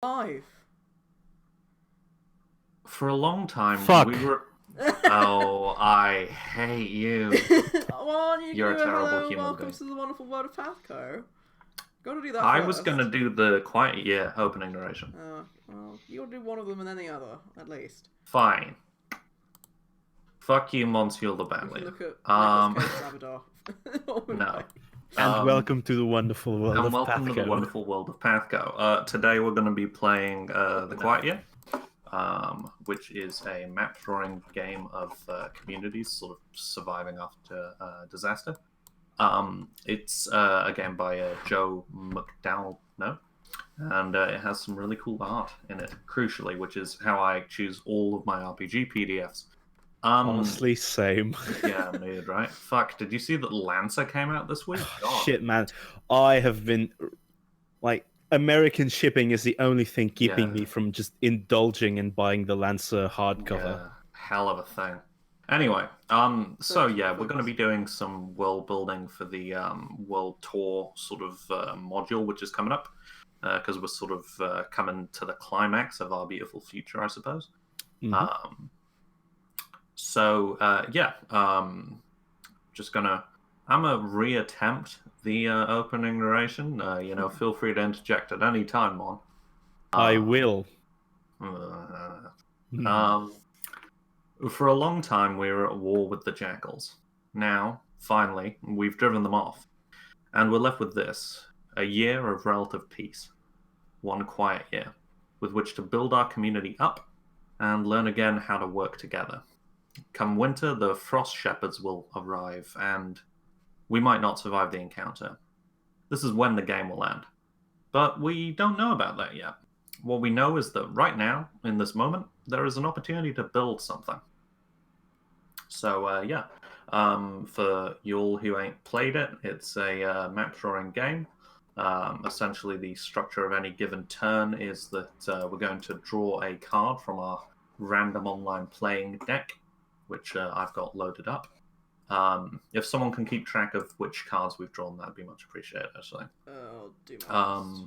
Live. For a long time, Fuck. we were. Oh, I hate you. Come on, you You're can a do a terrible hello, human welcome being. to the wonderful world of PATHCO. Gotta do that I first. was gonna do the Quiet Year opening narration. Well, you gotta do one of them and then the other, at least. Fine. Fuck you, Monsieur the We band can leader. look at Nicolas Cage's Avatar. No. And welcome to the wonderful world And of welcome to the PATHCO. wonderful world of PATHCO. Today we're going to be playing the Quiet Year, which is a map drawing game of communities sort of surviving after disaster. It's a game by Joe McDowell, and it has some really cool art in it, crucially, which is how I choose all of my RPG PDFs. Honestly, same. Yeah, needed, right? Fuck, did you see that Lancer came out this week? God. Shit, man. I have been... American shipping is the only thing keeping me from just indulging in buying the Lancer hardcover. Yeah, hell of a thing. Anyway, so yeah, we're going to be doing some world building for the world tour sort of module, which is coming up, because we're sort of coming to the climax of our beautiful future, I suppose. Mm-hmm. I'm gonna reattempt the opening narration. Feel free to interject at any time, Mon. I will. For a long time, we were at war with the jackals. Now, finally, we've driven them off. And we're left with this, a year of relative peace. One quiet year, with which to build our community up and learn again how to work together. Come winter, the frost shepherds will arrive, and we might not survive the encounter. This is when the game will end. But we don't know about that yet. What we know is that right now, in this moment, there is an opportunity to build something. So, for you all who ain't played it, it's a map drawing game. Essentially, the structure of any given turn is that we're going to draw a card from our random online playing deck, which I've got loaded up. If someone can keep track of which cards we've drawn, that'd be much appreciated, actually. I'll do my best.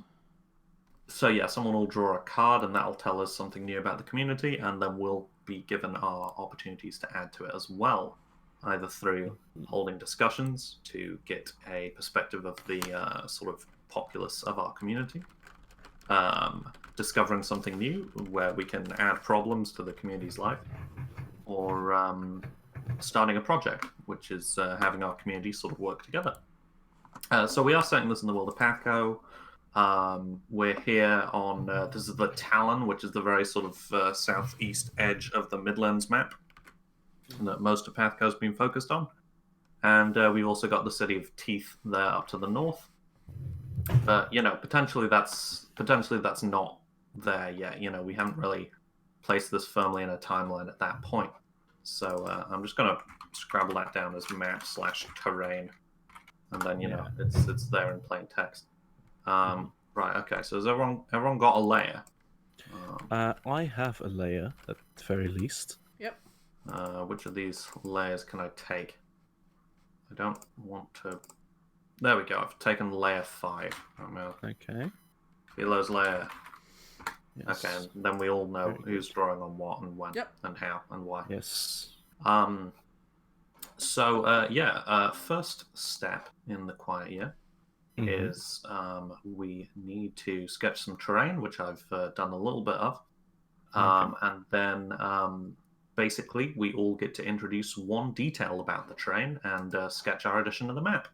So yeah, someone will draw a card, and that'll tell us something new about the community, and then we'll be given our opportunities to add to it as well, either through holding discussions to get a perspective of the sort of populace of our community, discovering something new where we can add problems to the community's life, or starting a project, which is having our community sort of work together. So we are setting this in the world of PATHCO. We're here on, this is the Talon, which is the very sort of southeast edge of the Midlands map that most of PATHCO has been focused on. And we've also got the city of Teeth there up to the north. But, potentially that's not there yet. We haven't really placed this firmly in a timeline at that point. So I'm just going to scrabble that down as map/terrain. And then, it's there in plain text. Right, okay, so has everyone got a layer? I have a layer, at the very least. Yep. Which of these layers can I take? I don't want to... There we go, I've taken layer 5. Okay. Belo's layer. Yes. Okay, and then we all know who's drawing on what and when, and how and why. Yes. First step in the Quiet Year is we need to sketch some terrain, which I've done a little bit of. And then basically we all get to introduce one detail about the terrain and sketch our addition to the map.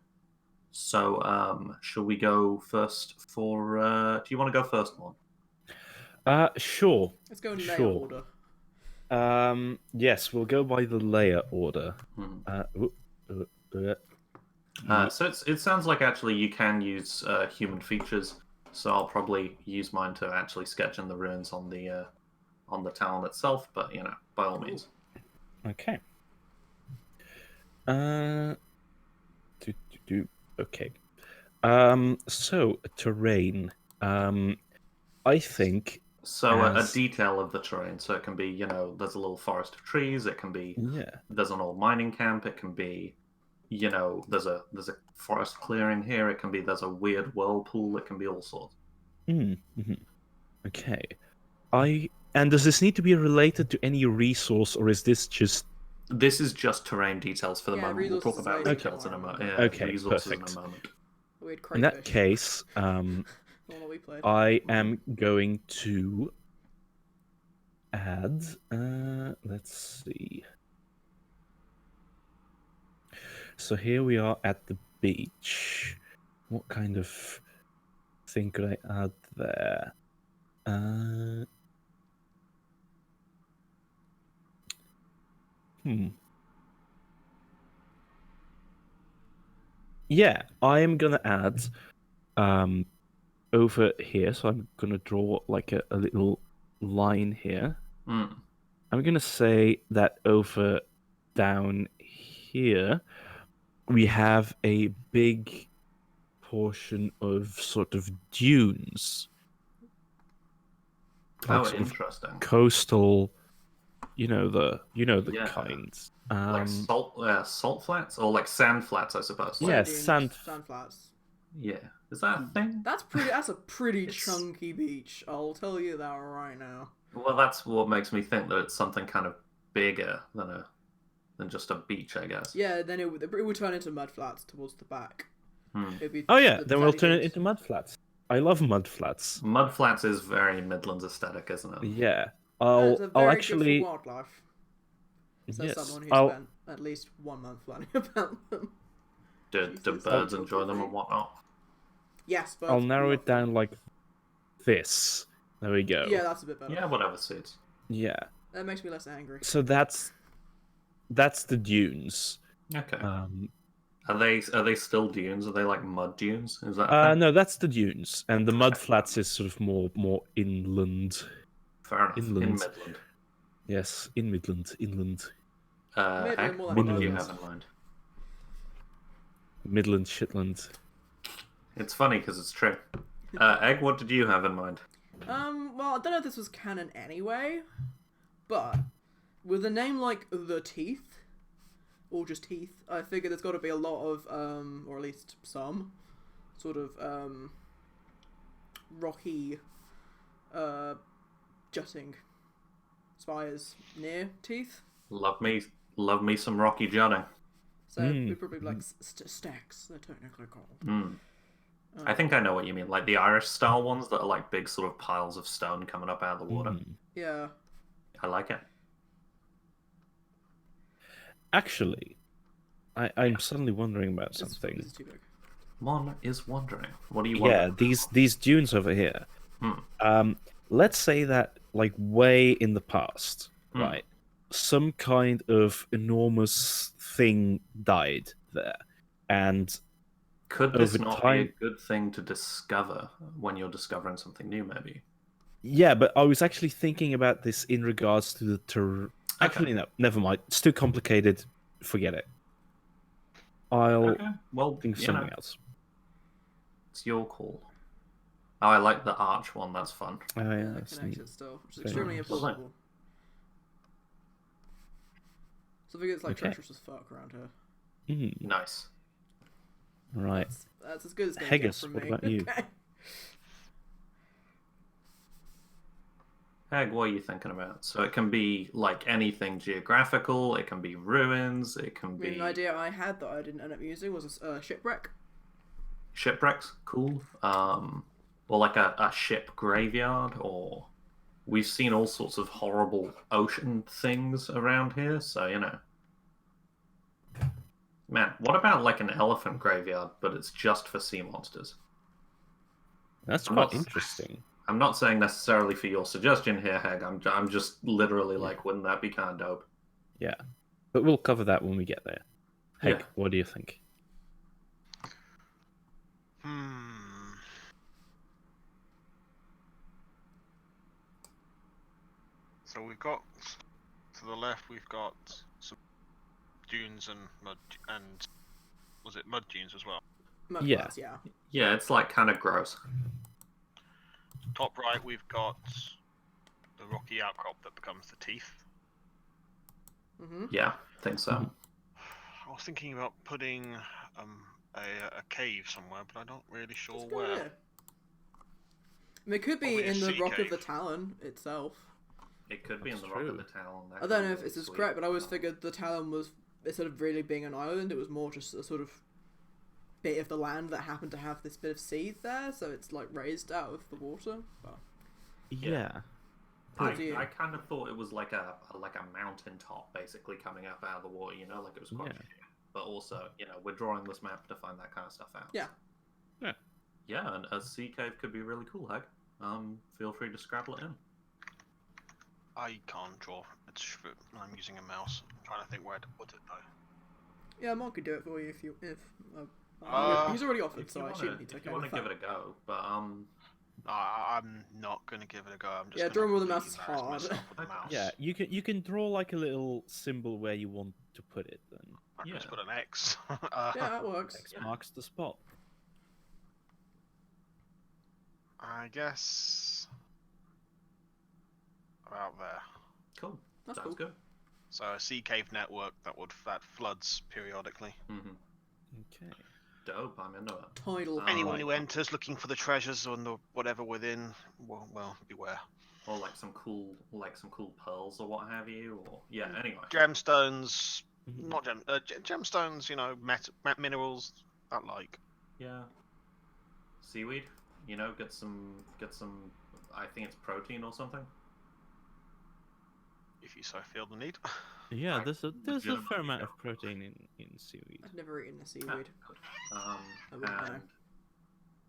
So shall we go first for... do you want to go first, one? Sure. Let's go in layer order. Yes, we'll go by the layer order. So it sounds like actually you can use human features, so I'll probably use mine to actually sketch in the ruins on the town itself, but by all means. Okay. Okay. So terrain. I think. So a detail of the terrain. So it can be, there's a little forest of trees. It can be there's an old mining camp. It can be, there's a forest clearing here. It can be there's a weird whirlpool. It can be all sorts. Mm-hmm. Okay. And does this need to be related to any resource, or is this just This is just terrain details for the Yeah, moment. We'll talk resources about related to details in a moment. environment. Yeah, Okay, resources in perfect. a moment. Weird in that crayfish. case? The one that we played. I am going to add. Let's see. So here we are at the beach. What kind of thing could I add there? Yeah, I am gonna add over here. So I'm gonna draw like a little line here. Mm. I'm gonna say that over down here we have a big portion of sort of dunes, like Oh, sort of interesting. coastal. You know the Yeah. kinds. Like salt flats or like sand flats, I suppose. Yeah, Like, sand. Sand flats. yeah. Is that a thing? That's a pretty It's- chunky beach. I'll tell you that right now. Well, that's what makes me think that it's something kind of bigger than just a beach, I guess. Yeah, then it would turn into mud flats towards the back. Hmm. It'd be Oh yeah, the then we'll tiny turn it things. into mud flats. I love mud flats. Mud flats is very Midlands aesthetic, isn't it? Yeah, It's I'll very actually good for wildlife. Says yes. someone who I'll spent at least 1 month learning about them. Do Jesus, birds that's enjoy them okay. and whatnot? Yes, but I'll narrow it down like this. There we go. Yeah, that's a bit better. Yeah, whatever suits. Yeah. That makes me less angry. So that's the dunes. Okay. Um, Are they still dunes? Are they like mud dunes? Is that a thing? no, that's the dunes, and the mud flats is sort of more inland. Fair enough. inland. In Midland. Yes, inland. Midland, Heck, more like what did you Midlands. have in mind? Midland, Shetland. It's funny because it's true. Egg, what did you have in mind? Well, I don't know if this was canon anyway, but with a name like The Teeth, or just Teeth, I figure there's got to be a lot of, or at least some, sort of, rocky, jutting spires near Teeth. Love me some Rocky jutting. So we probably like stacks, they're technically called. Mm. I think I know what you mean. Like the Irish style ones that are like big sort of piles of stone coming up out of the water. Yeah. I like it. Actually, I'm suddenly wondering about something. This is too big. One is wondering. What do you Yeah, want? these dunes over here. Let's say that like way in the past, right? Some kind of enormous thing died there, and Could this over not time- be a good thing to discover when you're discovering something new, maybe? yeah, but I was actually thinking about this in regards to the Actually, no, never mind. It's too complicated. Forget it. I'll Well, think of something else. It's your call. Oh, I like the arch one. That's fun. Oh yeah, that's Connected neat. still, which is Very extremely nice. impossible. So I think it's like Okay. treacherous as fuck around here. Nice. Right. That's as good as gonna Haggis, get from what me. about you? Okay. Egg, what are you thinking about? So it can be like anything geographical. It can be ruins. It can I be mean, an idea I had that I didn't end up using was a shipwreck. shipwrecks. Cool. Or like a ship graveyard. Or we've seen all sorts of horrible ocean things around here. So you know, man, what about like an elephant graveyard, but it's just for sea monsters? That's I'm quite not- interesting. I'm not saying necessarily for your suggestion here, Heg. I'm just literally like, wouldn't that be kind of dope? Yeah. But we'll cover that when we get there. Heck, Yeah. what do you think? So we've got to the left. We've got some dunes and mud, and was it mud dunes as well? Yeah. Yeah. Yeah, it's like kind of gross. Top right, we've got the rocky outcrop that becomes the teeth. Mm-hmm. Yeah, I think so. I was thinking about putting a cave somewhere, but I'm not really sure That's a good where. idea. I mean, it could be Probably a in the sea Rock of cave. the Talon itself. It could be in That's the Rock true. of the Talon. That I could don't be know if really this is sweet. correct, but I always figured the Talon was, instead of really being an island, it was more just a sort of bit of the land that happened to have this bit of sea there, so it's like raised out of the water. But Yeah. What do you- I kind of thought it was like a mountain top basically coming up out of the water, you know, like it was quite Yeah. sheer. But also, you know, we're drawing this map to find that kind of stuff out. Yeah. Yeah. Yeah, and a sea cave could be really cool, Hag. Feel free to scrabble it in. I can't draw. I'm using a mouse. I'm trying to think where to put it though. yeah, Mark could do it for you if he's already offered, If so you I wanna, shouldn't need to if take you over want to that. give it a go, but I'm not gonna give it a go. I'm just Yeah, gonna drawing with a completely mouse is embarrass hard. myself with the mouse. Yeah, you can draw like a little symbol where you want to put it. Then I can just Yeah. put an X. Yeah, that works. X Yeah. marks the spot. I guess about there. cool. That's Sounds cool. good. So a sea cave network that floods periodically. Mm-hmm. Okay. Dope. I'm into it. Tidal. Anyone like who enters looking for the treasures or whatever within, well, beware. Or like some cool pearls or what have you. Or yeah. Anyway. Gemstones, Mhm. not gemstones. You know, minerals. That like. Yeah. Seaweed. You know, get some. I think it's protein or something. If you so feel the need. Yeah, I there's a legitimately fair amount of don't. protein in seaweed. I've never eaten a Ah, seaweed. good. I wouldn't know.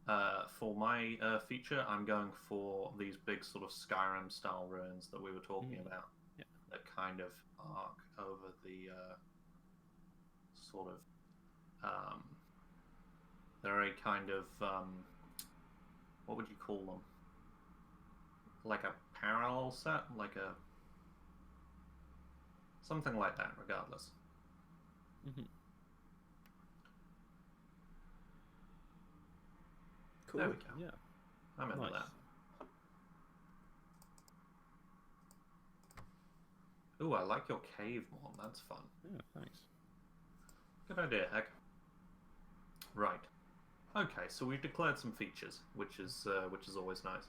And for my feature, I'm going for these big sort of Skyrim style ruins that we were talking about. Yeah. That kind of arc over the sort of. They're a kind of what would you call them? Like a parallel set, like a something like that. Regardless. Mhm. Cool. There we go. Yeah. I'm into Nice. that. Ooh, I like your cave one. That's fun. Yeah, thanks. Good idea, Heck. Right. Okay, so we've declared some features, which is always nice.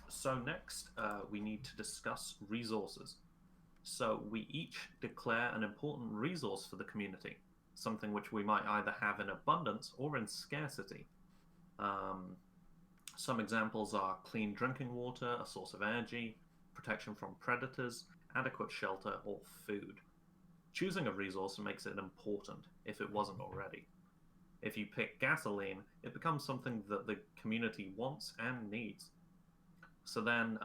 So next, we need to discuss resources. So we each declare an important resource for the community, something which we might either have in abundance or in scarcity. Some examples are clean drinking water, a source of energy, protection from predators, adequate shelter, or food. Choosing a resource makes it important, if it wasn't already. If you pick gasoline, it becomes something that the community wants and needs. So then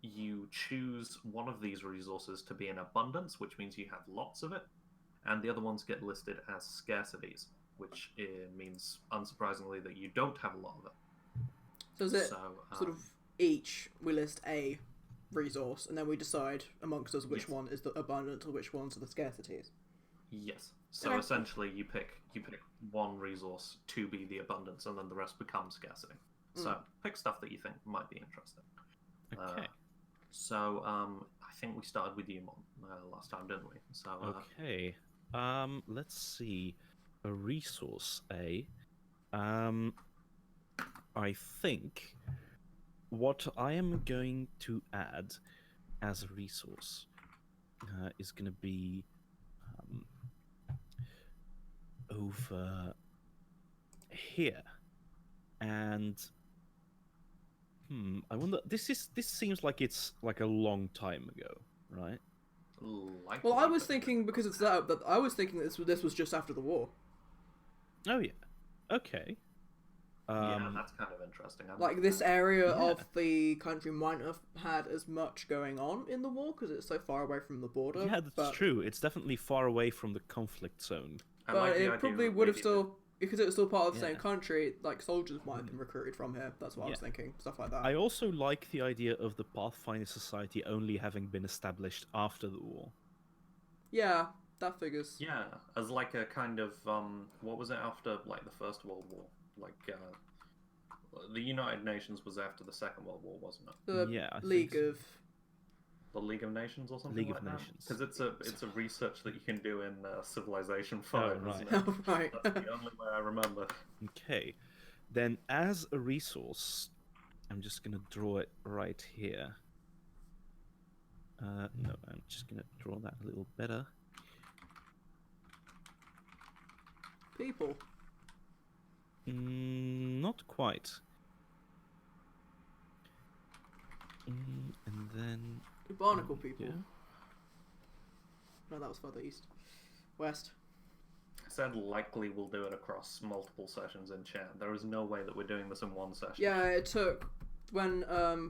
you choose one of these resources to be in abundance, which means you have lots of it, and the other ones get listed as scarcities, which means, unsurprisingly, that you don't have a lot of it. So is it So, sort of each we list a resource and then we decide amongst us which Yes. one is the abundant or which ones are the scarcities? Yes. So Okay. essentially, you pick one resource to be the abundance, and then the rest becomes scarcity. So pick stuff that you think might be interesting. Okay. So I think we started with you, Mon, last time, didn't we? So Okay. Let's see. A resource, eh? I think what I am going to add as a resource is going to be over here, and I wonder. This seems like it's like a long time ago, right? likely, Well, I was but- thinking because it's that, but I was thinking this was just after the war. Oh yeah. Okay. Yeah, that's kind of interesting. I'm Like this area Yeah. of the country might have had as much going on in the war because it's so far away from the border. Yeah, that's but, true. It's definitely far away from the conflict zone. I But like the it idea probably of would have maybe still, because it was still part of the same Yeah. country. Like soldiers might have been recruited from here. That's what I was Yeah. thinking. Stuff like that. I also like the idea of the Pathfinder Society only having been established after the war. Yeah, that figures. Yeah, as like a kind of what was it after like the First World War? Like the United Nations was after the Second World War, wasn't it? The Yeah, I think League so. of. The League of Nations or something League like of that? Nations. Because it's a research that you can do in Civilization 5, right. isn't it? Oh, right. That's the only way I remember. Okay. Then, as a resource, I'm just gonna draw it right here. No, I'm just gonna draw that a little better. People. Not quite. And then Barnacle people. yeah. No, that was further east. West. I said likely we'll do it across multiple sessions in chat. There is no way that we're doing this in one session. Yeah, it took when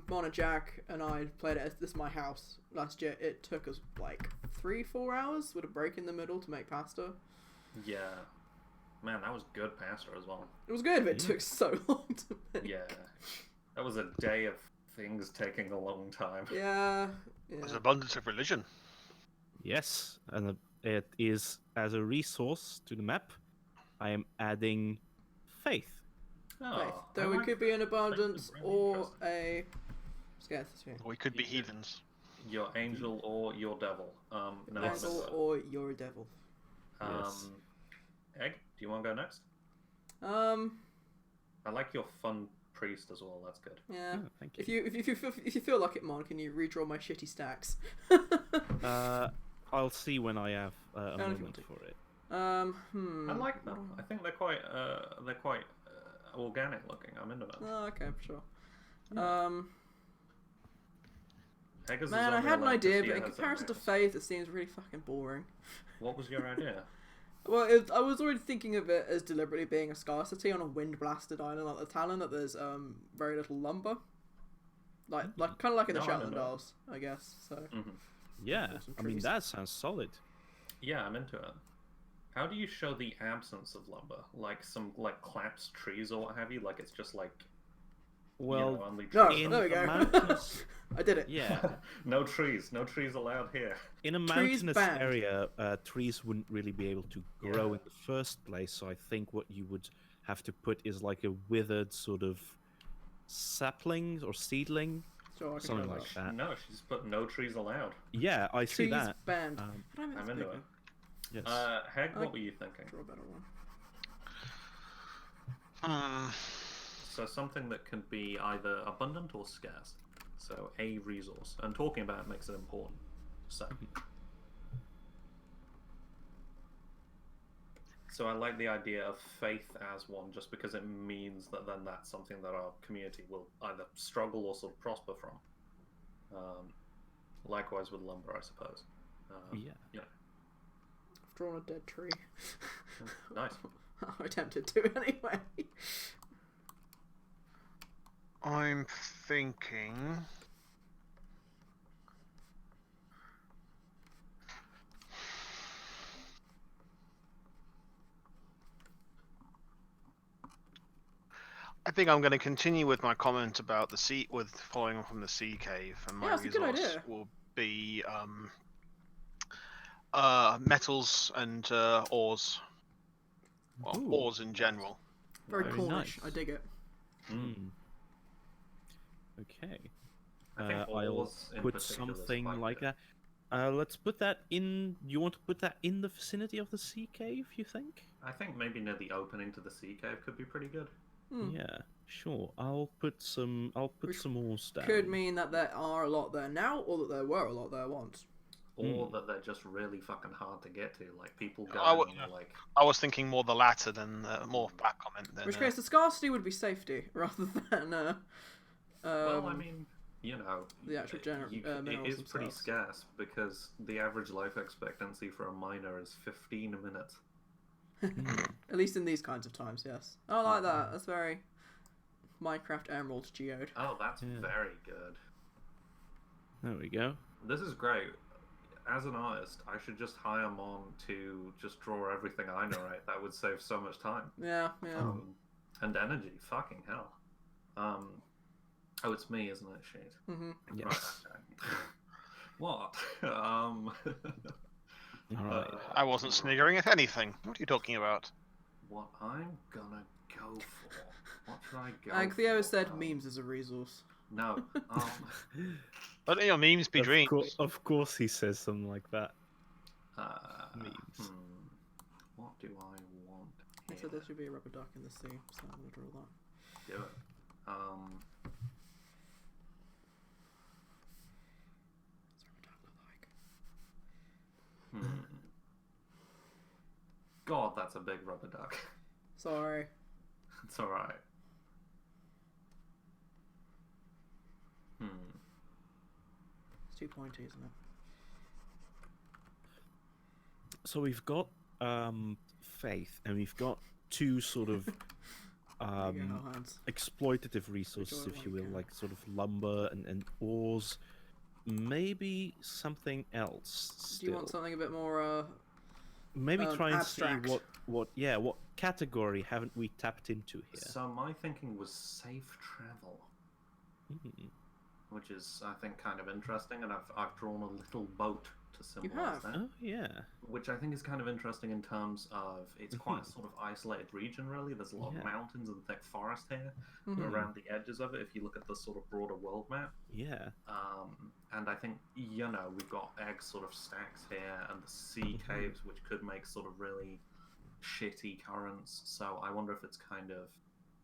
Mona Jack and I played it at this is my house last year. It took us like 3-4 hours with a break in the middle to make pasta. Yeah. Man, that was good pasta as well. It was good, but it took so long to make. Yeah. That was a day of things taking a long time. Yeah. There's abundance of religion. Yes, and it is as a resource to the map. I am adding faith. Faith. Oh, Though it could be an abundance really or interesting. a scarcity. We could be heathens. Your angel or your devil. No, I missed Devil that. or your devil. Yes. Egg, do you want to go next? I like your fun priest as well. That's good. Yeah. Oh, thank you. If you feel like it, Mon, can you redraw my shitty stacks? I'll see when I have a if you want moment to. for it. I like them. I think they're quite organic looking. I'm into it. Oh, okay, sure. Eggers is Man, I only had an allowed idea, see but in it as comparison to ideas. Faith, it seems really fucking boring. What was your idea? Well, I was already thinking of it as deliberately being a scarcity on a wind-blasted island like the Talon, that there's very little lumber. Like kind of like in the No, I Shetland don't know. Isles, I guess. So Yeah, Awesome I mean trees. that sounds solid. Yeah, I'm into it. How do you show the absence of lumber? Like some collapsed trees or what have you? Like it's just like Well, only trees. No, in there we a go. mountainous, I did it. yeah, no trees allowed here. in a Trees mountainous banned. area, trees wouldn't really be able to grow in the first place. So I think what you would have to put is like a withered sort of sapling or seedling, Sure, I can something try like that. that. No, she's put no trees allowed. Yeah, I see Trees that. banned. Um, What am I I'm into thinking? it. Yes. Heg, I what were you thinking? Draw a better one. So something that can be either abundant or scarce. So a resource. And talking about it makes it important. So I like the idea of faith as one, just because it means that then that's something that our community will either struggle or sort of prosper from. Likewise with lumber, I suppose. Yeah. I've drawn a dead tree. Nice. I attempted to anyway. I'm thinking. I think I'm going to continue with my comment about the sea, with following from the sea cave, and my Yeah, that's a good resource idea. will be metals and ores. Well, Ooh, ores in general. Very Very Cornish. nice. I dig it. Hmm. Okay. I think I'll ores in put particular is something quite like good. that. Let's put that in. You want to put that in the vicinity of the sea cave? You think? I think maybe near the opening to the sea cave could be pretty good. Yeah, sure. I'll put some. I'll put Which some ores down. Could mean that there are a lot there now, or that there were a lot there once. Or that they're just really fucking hard to get to. Like people go I would- and they're like, I was thinking more the latter than more that comment. Than, In which case, the scarcity would be safety rather than. well, I mean, you know, the actual it minerals is pretty themselves. scarce because the average life expectancy for a miner is 15 minutes. At least in these kinds of times, yes. I like that. That's very Minecraft Emerald geode. Oh, that's Yeah. very good. There we go. This is great. As an artist, I should just hire Mon to just draw everything I narrate. That would save so much time. Yeah, yeah. And energy. Fucking hell. Oh, it's me, isn't it? Shit. Mm-hmm. Yes. Right, okay. What? All right. I wasn't sniggering at anything. What are you talking about? What I'm gonna go for? What should I go Cleo for? said memes as a resource. No. Let your memes be dreams. Of course, he says something like that. What do I want? I Here? said there should be a rubber duck in the sea, so I'm gonna draw that. do it. God, that's a big rubber duck. Sorry. It's alright. It's too pointy, isn't it? So we've got faith, and we've got two sort of There you go, Hans. exploitative resources, if you will, like, like sort of lumber and ores. Maybe something else still. Do you want something a bit more, Maybe try and abstract? see what category haven't we tapped into here? So my thinking was safe travel, which is, I think, kind of interesting, and I've drawn a little boat to symbolize have? that. Oh yeah. Which I think is kind of interesting in terms of it's quite a sort of isolated region, really. There's a lot of mountains and thick forest here around the edges of it. If you look at the sort of broader world map, and I think we've got egg sort of stacks here, and the sea caves, which could make sort of really shitty currents. So I wonder if it's kind of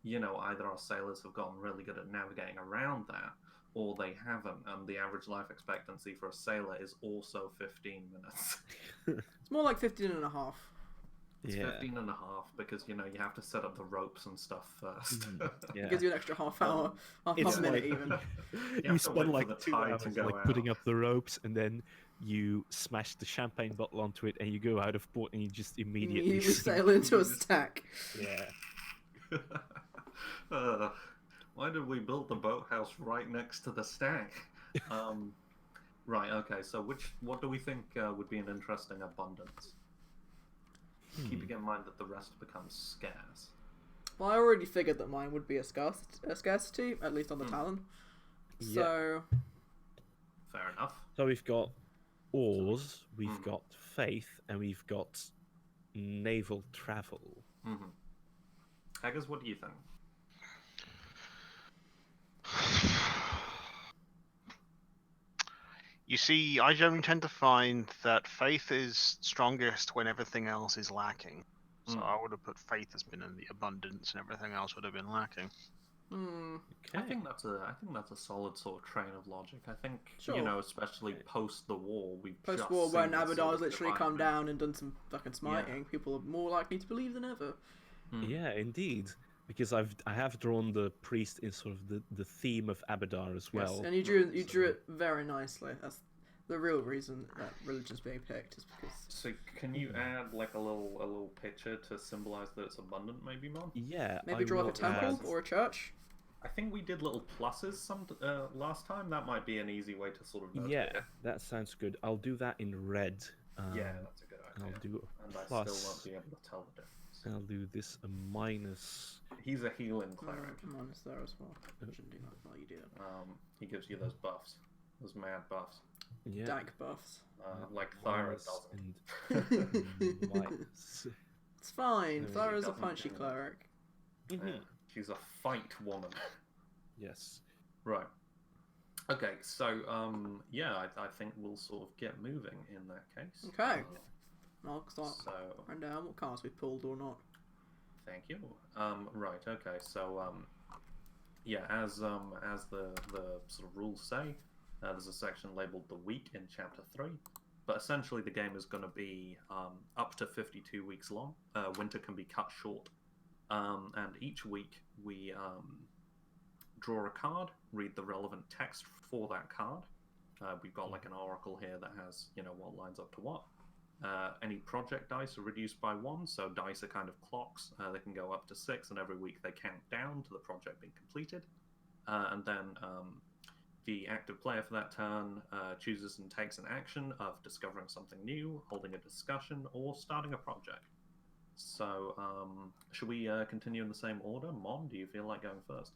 either our sailors have gotten really good at navigating around that, or they haven't, and the average life expectancy for a sailor is also 15 minutes. It's more like 15 and a half. It's 15 and a half because, you have to set up the ropes and stuff first. It gives you an extra half hour, half minute even. You spend like 2 hours putting up the ropes, and then you smash the champagne bottle onto it, and you go out of port, and you just immediately sail into a stack. Yeah. Why did we build the boathouse right next to the stack? Right, okay, so what do we think would be an interesting abundance? Keeping in mind that the rest becomes scarce. Well, I already figured that mine would be a scarcity, at least on the Talon. So... Fair enough. So we've got oars, we've got faith, and we've got naval travel. Haggers, what do you think? You see, I generally tend to find that faith is strongest when everything else is lacking. So I would have put faith has been in the abundance, and everything else would have been lacking. I think that's a solid sort of train of logic. I think Sure. especially post the war, Post-war, when Abadar's literally come down and done some fucking smiting, people are more likely to believe than ever. Yeah, indeed. Because I have drawn the priest in sort of the theme of Abadar as well. Yes, and you drew it very nicely. That's the real reason that religion's being picked, is because... So can you add like a little picture to symbolize that it's abundant, maybe, Mom? Yeah. Maybe draw like a temple or a church? I think we did little pluses last time. That might be an easy way to sort of note it. That sounds good. I'll do that in red. Yeah, that's a good idea. I'll do and a plus. I still won't be able to tell the difference. I'll do this a minus. He's a healing cleric. Minus there as well. Shouldn't do that. Well, you do that. He gives you those buffs, those mad buffs. Yeah. Dank buffs. Like Thyra doesn't. And minus. It's fine. No, Thyra's a doesn't punchy do it. cleric. Yeah, she's a fight woman. Yes. Right. Okay, so I think we'll sort of get moving in that case. Okay. I'll start So writing down what cards we've pulled or not. thank you. Right. Okay. So as the sort of rules say, there's a section labeled the week in chapter 3. But essentially, the game is going to be up to 52 weeks long. Winter can be cut short, and each week we draw a card, read the relevant text for that card. We've got like an oracle here that has what lines up to what. Any project dice are reduced by 1, so dice are kind of clocks. They can go up to 6, and every week they count down to the project being completed. And then the active player for that turn chooses and takes an action of discovering something new, holding a discussion, or starting a project. So, should we continue in the same order? Mom, do you feel like going first?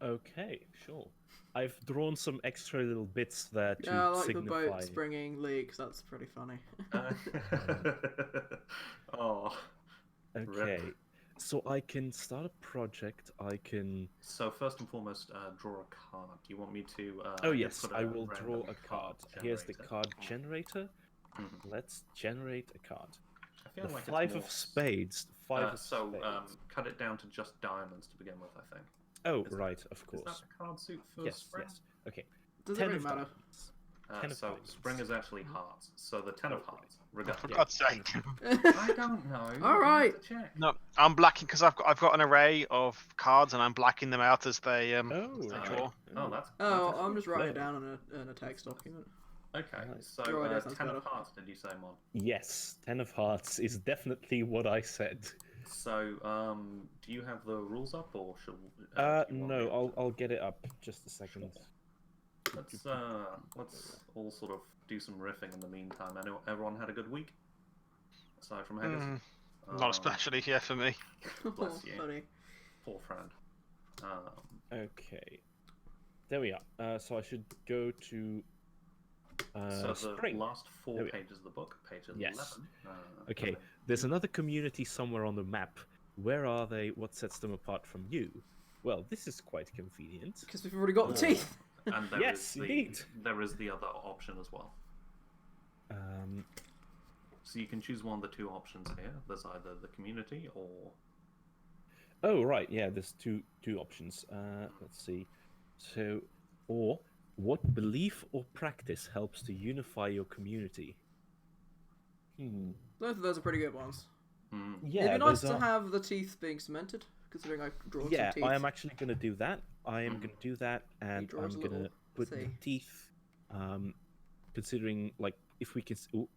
Okay, sure. I've drawn some extra little bits there to Yeah, I like signify. the boat springing leaks. That's pretty funny. Oh. Okay. Rip. So I can start a project. I can. So first and foremost, draw a card. Do you want me to? Oh yes, put I will random draw a card. Here's the generator? card generator. Mhm. Let's generate a card. I feel The like it's 5 more- of spades. 5 of So spades. cut it down to just diamonds to begin with. I think. Oh, Is right, of Is course. that the card suit for Yes, spring? yes. Okay. Does it Ten really of matter? diamonds. Ten of So diamonds. spring is actually hearts. So the ten of Oh, hearts. Oh, for Regardless. God's sake. I don't know. All You right. have to check. No, I'm blacking because I've got an array of cards and I'm blacking them out as they Oh, as they right. draw. Oh, that's. Oh, that's I'm just writing it clever. down in a text document. Okay. Right. So Your idea sounds 10 better. of hearts. Did you say, Mon? Yes, Ten of Hearts is definitely what I said. So do you have the rules up, or should? Do you want me No, to- I'll get it up. Just a second. Let's all sort of do some riffing in the meantime. Everyone had a good week, aside from Haggis. Not especially here for me. Bless you. Funny. Poor friend. Okay. There we are. So I should go to So the spring. last There four we are. pages of the book, page 11. Yes. Okay. There's another community somewhere on the map. Where are they? What sets them apart from you? Well, this is quite convenient. Because we've already got the Or- teeth. And there Yes, is the, indeed. There is the other option as well. So you can choose one of the two options here. There's either the community or... Oh, right. Yeah, there's two options. Let's see. So, or what belief or practice helps to unify your community? Both of those are pretty good ones. Yeah, It'd be nice those to are- have the teeth being cemented, considering I draw Yeah, some teeth. I am actually going to do that. I am going to do that, and I'm draws a going to little put the C. teeth. Considering, like, if we can. Ooh,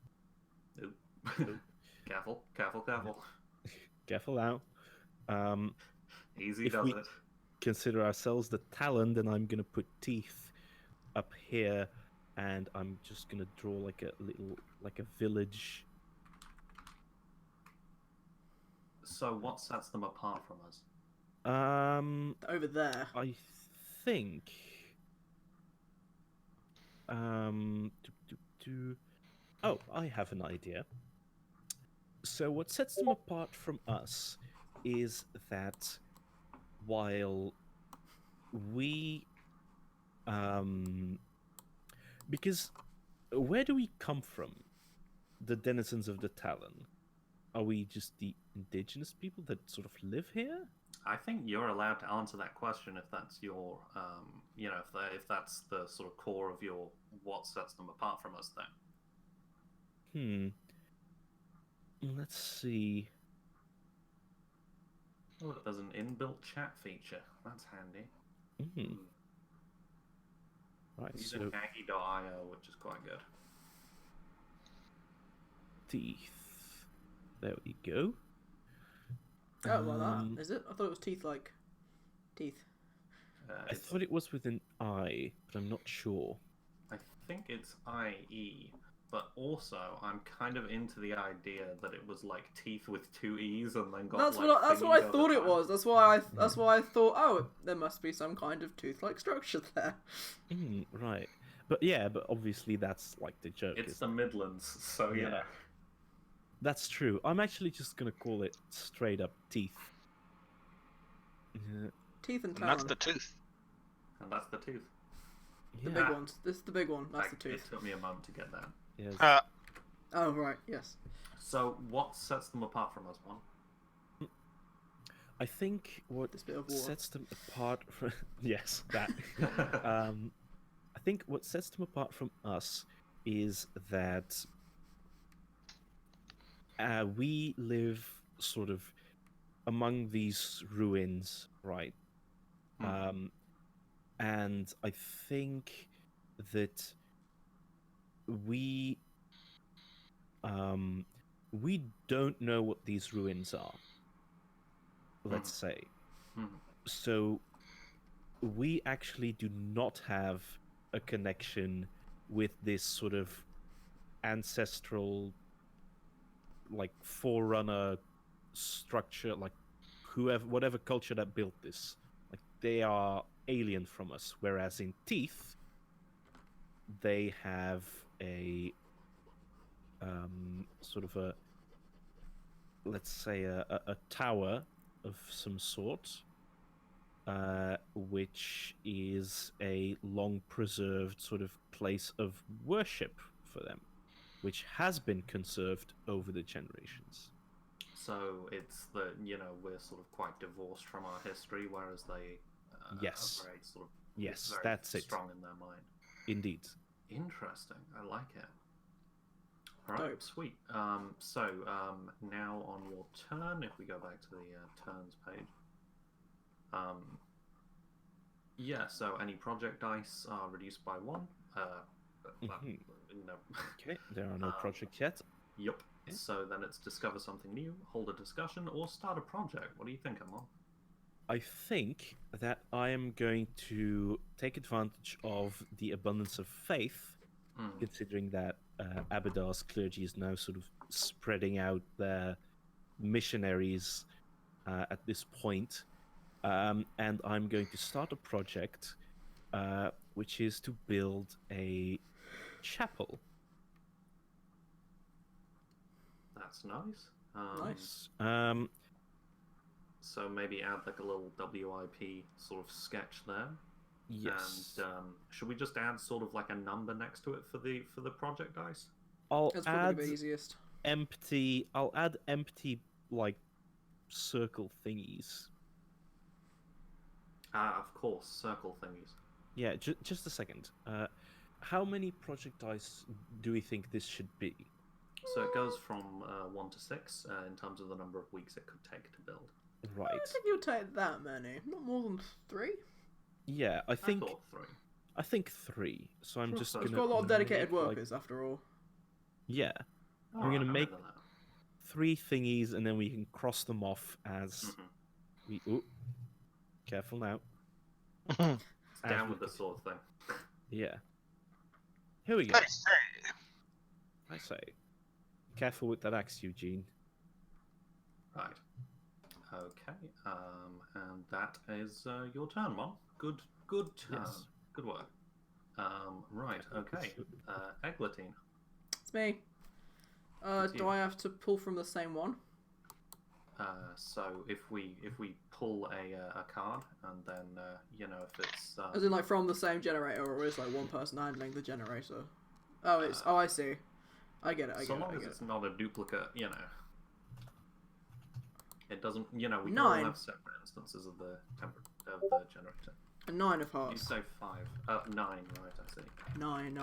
Ooh. Careful, careful, careful. careful now. Easy If does we- it. Consider ourselves the talon, then I'm going to put teeth up here, and I'm just going to draw like a little, like a village. So what sets them apart from us? Over there. I think. Oh, I have an idea. So what sets them apart from us is that while we, because where do we come from? The denizens of the Talon. Are we just the indigenous people that sort of live here? I think you're allowed to answer that question if that's your, if that's the sort of core of your what sets them apart from us. Then Let's see. oh, there's an inbuilt chat feature. That's handy. Right, Using so Aggie.io, which is quite good. teeth. There we go. Oh, well, that is it? I thought it was teeth like teeth. I thought it was with an I, but I'm not sure. I think it's IE, but also I'm kind of into the idea that it was like teeth with two E's and then got That's like what I thingies thought over it time. was. That's why I thought. Oh, there must be some kind of tooth-like structure there. Right. But yeah, but obviously that's like the joke. It's isn't the Midlands, so you Yeah. know. That's true. I'm actually just gonna call it straight up teeth. Teeth and And that's talon. the tooth. And that's the tooth. The Yeah. big ones. This is the big one. That's the It tooth. took me a moment to get that. Yes. Oh, right. Yes. So what sets them apart from us, one? I think what This bit of water. sets them apart from yes, that. I think what sets them apart from us is that we live sort of among these ruins, right? And I think that we don't know what these ruins are. Let's say. So we actually do not have a connection with this sort of ancestral, like, forerunner structure, like whatever culture that built this, like, they are alien from us. Whereas in Teeth, they have a sort of a, let's say, a tower of some sort, which is a long preserved sort of place of worship for them, which has been conserved over the generations. So it's that, we're sort of quite divorced from our history, whereas they Yes. very sort of Yes, very that's it. strong in their mind. Indeed. Interesting. I like it. All right, Dope. sweet. So now on your turn, if we go back to the turns page. Yeah. So any project dice are reduced by 1. No. Okay, there are no projects yet. Yep. Okay. So then it's discover something new, hold a discussion, or start a project. What do you think, Amon? I think that I am going to take advantage of the abundance of faith, considering that Abadar's clergy is now sort of spreading out their missionaries at this point. And I'm going to start a project which is to build a chapel. That's nice. Nice. So maybe add like a little WIP sort of sketch there. Yes. And should we just add sort of like a number next to it for the project dice? I'll That's probably add the easiest. empty. I'll add empty like circle thingies. Of course, circle thingies. Yeah, just a second. How many project dice do we think this should be? So it goes from 1 to 6 in terms of the number of weeks it could take to build. Right. I don't think you'll take that many. Not more than 3. Yeah, I I think thought 3. I think 3. So I'm just So We've gonna. got a lot of dedicated make, like- workers, after all. Yeah, All I'm right, gonna make into that. 3 thingies, and then we can cross them off as Mhm. we. Ooh, careful now. It's As down we with the sort of thing. Yeah. Here we go. I say. I say. Careful with that axe, Eugene. Right. Okay. And that is your turn, Mom. Good turn. Yes. Good work. Right. Okay. Eglantine. It's me. It's Do you. I have to pull from the same one? So if we pull a card and then if it's As in, like, from the same generator, or is like one person handling the generator? Oh, it's. Oh, I see. I get it. I so get it. long I as get it's it. not a duplicate, it doesn't. We can all 9. have separate instances of the generator. A 9 of You hearts. say 5, 9, right? I see. 9.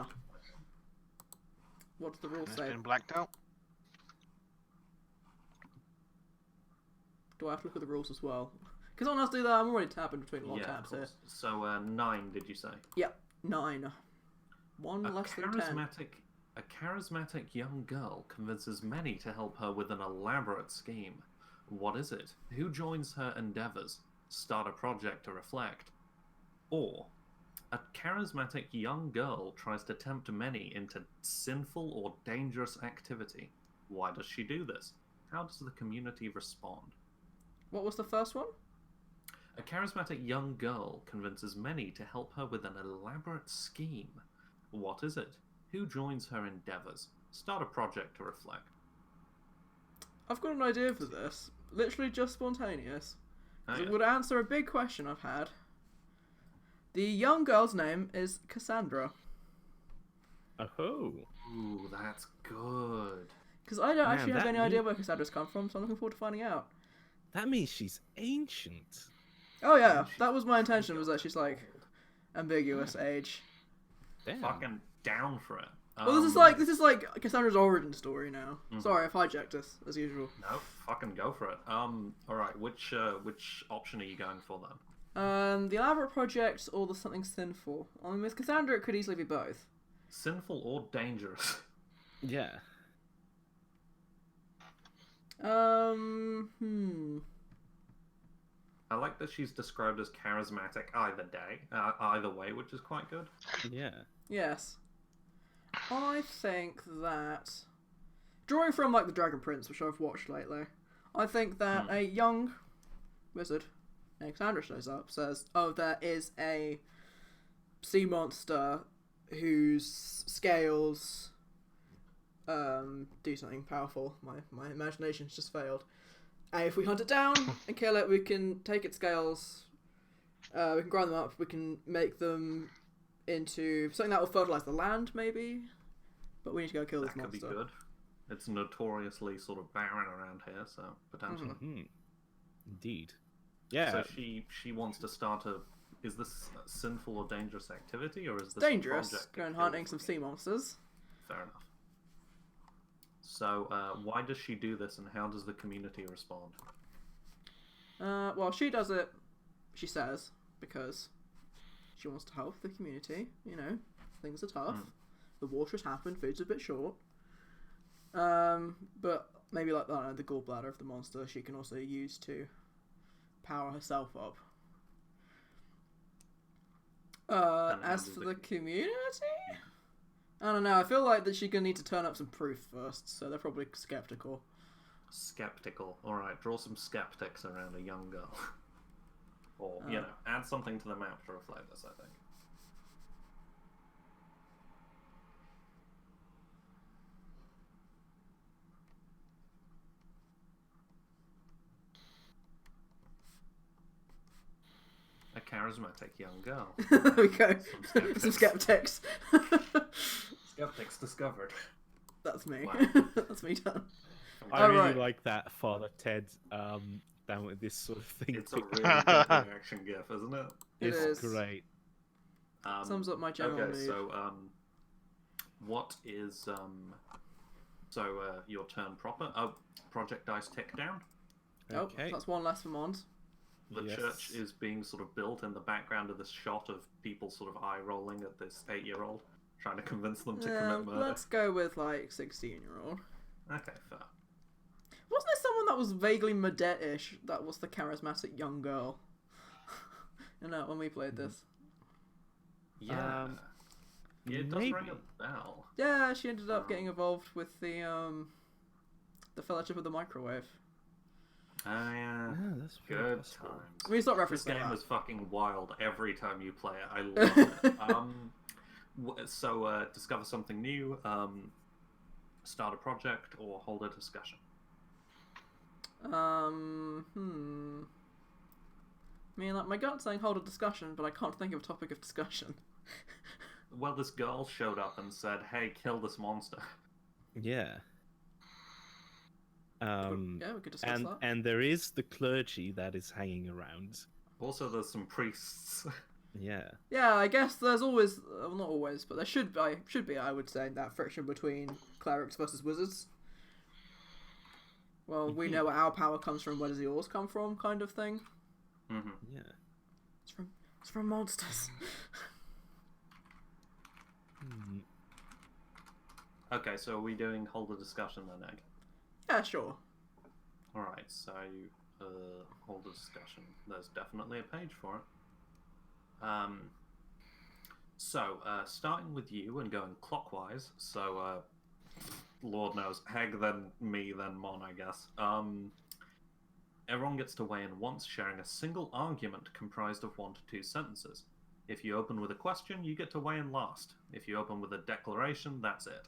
What does the rule It's say? been blacked out. Do I have to look at the rules as well? Because someone else do that. I'm already tapping between a lot of Yeah, of tabs here. course. So 9, did you say? Yep, 9. One less than 10. A charismatic young girl convinces many to help her with an elaborate scheme. What is it? Who joins her endeavors? Start a project to reflect. Or, a charismatic young girl tries to tempt many into sinful or dangerous activity. Why does she do this? How does the community respond? What was the first one? A charismatic young girl convinces many to help her with an elaborate scheme. What is it? Who joins her endeavors? Start a project to reflect. I've got an idea for this. Literally just spontaneous. Oh, It yeah. would answer a big question I've had. The young girl's name is Cassandra. Oh. Ooh, that's good. Because I don't Man, actually have that any idea where Cassandra's come from, so I'm looking forward to finding out. That means she's ancient. Oh yeah, that was my intention, was that she's like ambiguous age. Damn. Fucking down for it. Well, this is like Cassandra's origin story now. Sorry, I've hijacked us as usual. No, fucking go for it. All right. Which option are you going for then? The elaborate project or the something sinful. I mean, with Cassandra, it could easily be both. Sinful or dangerous? Yeah. I like that she's described as charismatic either way, which is quite good. Yeah. Yes. I think that, drawing from like the Dragon Prince, which I've watched lately, I think that a young wizard named Cassandra shows up, says, "Oh, there is a sea monster whose scales do something powerful." My imagination's just failed. And if we hunt it down and kill it, we can take its scales, we can grind them up, we can make them into something that will fertilize the land, maybe. But we need to go kill this That could be monster. good. It's notoriously sort of barren around here, so potentially. Indeed. Yeah. So she wants to start a is this sinful or dangerous activity, or is this Dangerous. project Going that hunting kills some me? sea monsters. Fair enough. So, why does she do this, and how does the community respond? Well, she does it, she says, because she wants to help the community. You know, things are tough. The war just happened, food's a bit short. But maybe like, I don't know, the gallbladder of the monster she can also use to power herself up. As for the community? I don't know, I feel like that she's gonna need to turn up some proof first, so they're probably skeptical. Skeptical. Alright, draw some skeptics around a young girl. Or, you know, add something to the map to reflect this, I think. A charismatic young girl. There we go. Some Some skeptics. Skeptics discovered. That's me. Wow. That's me done. I really Alright. like that Father Ted down with this sort of thing. It's a really good reaction gif, isn't it? It It's is. great. Sums up my general Okay, mood. so what is your turn proper? Oh, project dice tick down. Okay. Oh, that's one less for Mons. The Yes. church is being sort of built in the background of this shot of people sort of eye rolling at this 8-year-old, trying to convince them to commit murder. Let's go with like 16-year-old. Okay, fair. Wasn't there someone that was vaguely Medette-ish that was the charismatic young girl? You know, when we played this. Yeah. Yeah, it does maybe. ring a bell. Yeah, she ended up getting involved with the Fellowship of the Microwave. Oh yeah. Yeah, that's very Good possible. times. I mean, it's not This referenced game like is fucking wild every time you play it. I love it. So, discover something new, start a project, or hold a discussion. that. I mean, like, my gut's saying hold a discussion, but I can't think of a topic of discussion. Well, this girl showed up and said, "Hey, kill this monster." Yeah. Yeah, we could discuss that. And there is the clergy that is hanging around. Also, there's some priests. Yeah. Yeah, I guess there's always, well, not always, but there should be, I would say, that friction between clerics versus wizards. Well, we know where our power comes from, where does yours come from, kind of thing. Mm-hmm. Yeah. It's from monsters. Okay, so are we doing hold a discussion then, Egg? Yeah, sure. Alright, so hold a discussion. There's definitely a page for it. Starting with you and going clockwise, so Lord knows, Heg, then me, then Mon, I guess. Everyone gets to weigh in once, sharing a single argument comprised of 1 to 2 sentences. If you open with a question, you get to weigh in last. If you open with a declaration, that's it.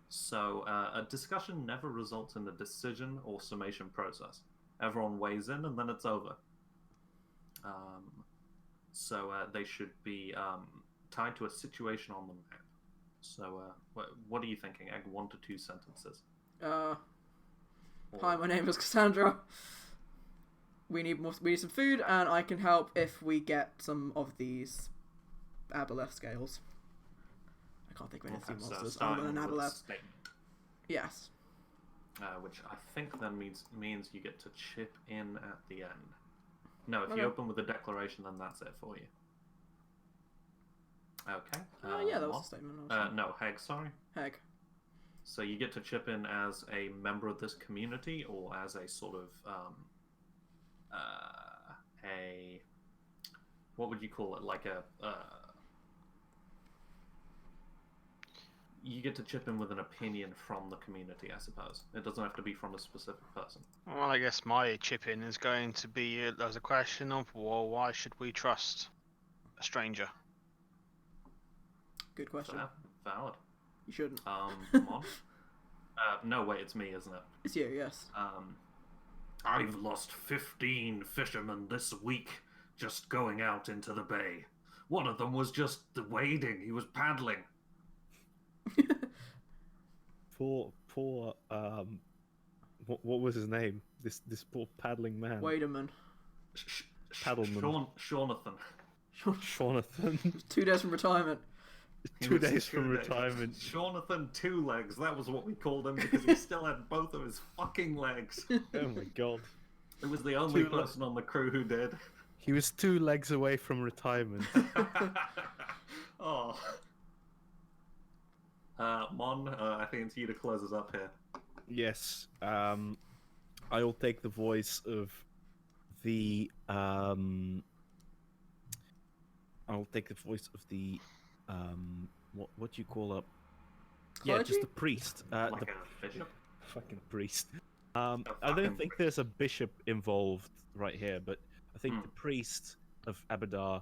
So, a discussion never results in a decision or summation process. Everyone weighs in and then it's over. They should be tied to a situation on the map. So, what are you thinking, Egg? 1 to 2 sentences. Hi, my name is Cassandra. We need some food, and I can help if we get some of these aboleth scales. I can't think of anything monsters other than an aboleth. Yes. Which I think then means you get to chip in at the end. No, if Okay. you open with a declaration, then that's it for you. Okay. Yeah, that was Mon? a statement. No, Heg, sorry. Heck. So you get to chip in as a member of this community, or as a sort of what would you call it? Like you get to chip in with an opinion from the community, I suppose. It doesn't have to be from a specific person. Well, I guess my chip in is going to be there's a question of, well, why should we trust a stranger? Good question. Fair, valid. You shouldn't. Mon? No, wait, it's me, isn't it? It's you, yes. I've lost 15 fishermen this week just going out into the bay. One of them was just wading, he was paddling. Poor what was his name? This poor paddling man. Waderman. Paddleman. Shaunathan. Jonathan. 2 days from retirement. He 2 was days from 2 days. retirement. Jonathan Two Legs, that was what we called him because he still had both of his fucking legs. Oh my god. It was the only 2 le- person on the crew who did. He was 2 legs away from retirement. Oh. Mon, I think it's you to close us up here. Yes. I will take the voice of the I'll take the voice of the what do you call a yeah, just Clergy? the priest. Like The a bishop. fucking priest. I fucking don't think there's a bishop involved right here, but I think the priest of Abadar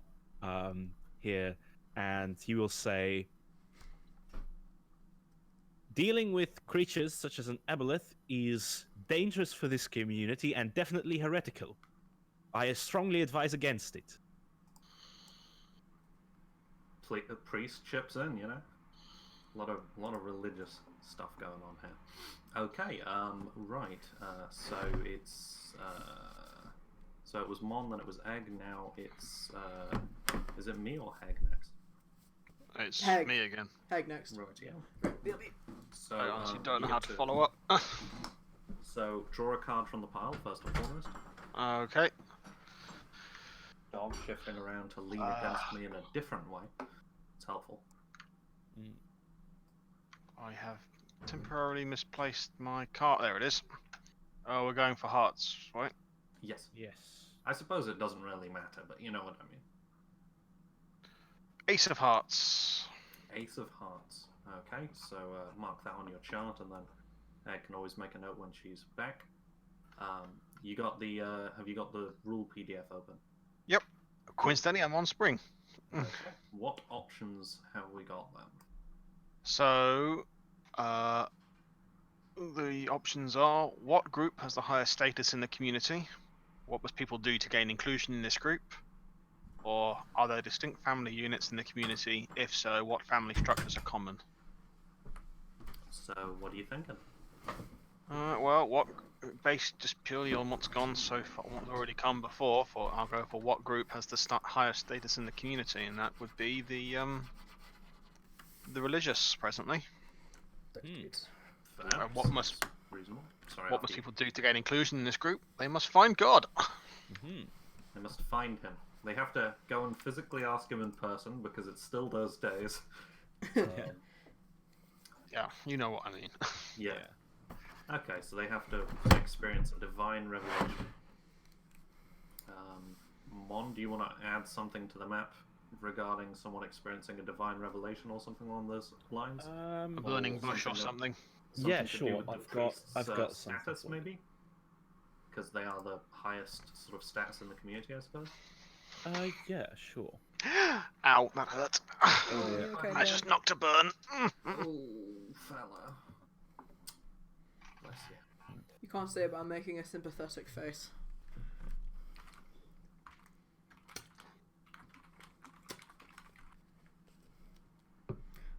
here, and he will say, dealing with creatures such as an aboleth is dangerous for this community and definitely heretical. I strongly advise against it. The priest chips in, you know. A lot of religious stuff going on here. Okay, right. So it was Mon, then it was Egg. Now it's is it me or Hag next? It's Hag. me again. Hag next. Right, yeah. So I honestly don't know you how get to follow up. So draw a card from the pile first and foremost. Okay. Dog shifting around to lean against me in a different way. It's helpful. I have temporarily misplaced my card. There it is. Oh, we're going for hearts, right? Yes. Yes. I suppose it doesn't really matter, but you know what I mean. Ace of hearts. Ace of Hearts. Okay, so mark that on your chart, and then I can always make a note when she's back. You got the have you got the rule PDF open? Yep. Coincidentally, I'm on spring. Okay. What options have we got then? So, the options are: what group has the highest status in the community? What must people do to gain inclusion in this group? Or are there distinct family units in the community? If so, what family structures are common? So, what are you thinking? Well, what based just purely on what's gone so far, what's already come before. I'll go for what group has the highest status in the community, and that would be the religious presently. Fair. What must reasonable? Sorry. what must people do to gain inclusion in this group? They must find God. They must find him. They have to go and physically ask him in person because it's still those days. Yeah, you know what I mean. Yeah. Okay, so they have to experience a divine revelation. Mon, do you want to add something to the map regarding someone experiencing a divine revelation or something along those lines? A burning bush or something. Yeah, to do sure. with the I've got priest's something status, for you. maybe, because they are the highest sort of stats in the community, I suppose. Yeah, sure. Ow, that hurt. Yeah, okay, I just knocked a burn. Oh, fella. Bless you. You can't say about making a sympathetic face.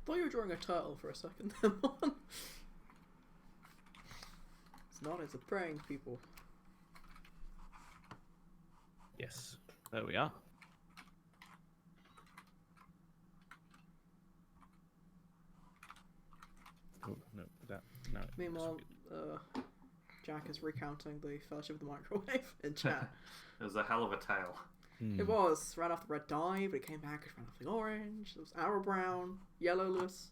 Thought you were drawing a turtle for a second there, Mon. It's not, it's a praying people. Yes. There we are. Oh, no, that. No. Meanwhile, Jack is recounting the Fellowship of the Microwave in chat. It was a hell of a tale. It was right after red dye, but it came back as right after the orange. It was arrow brown, yellowless,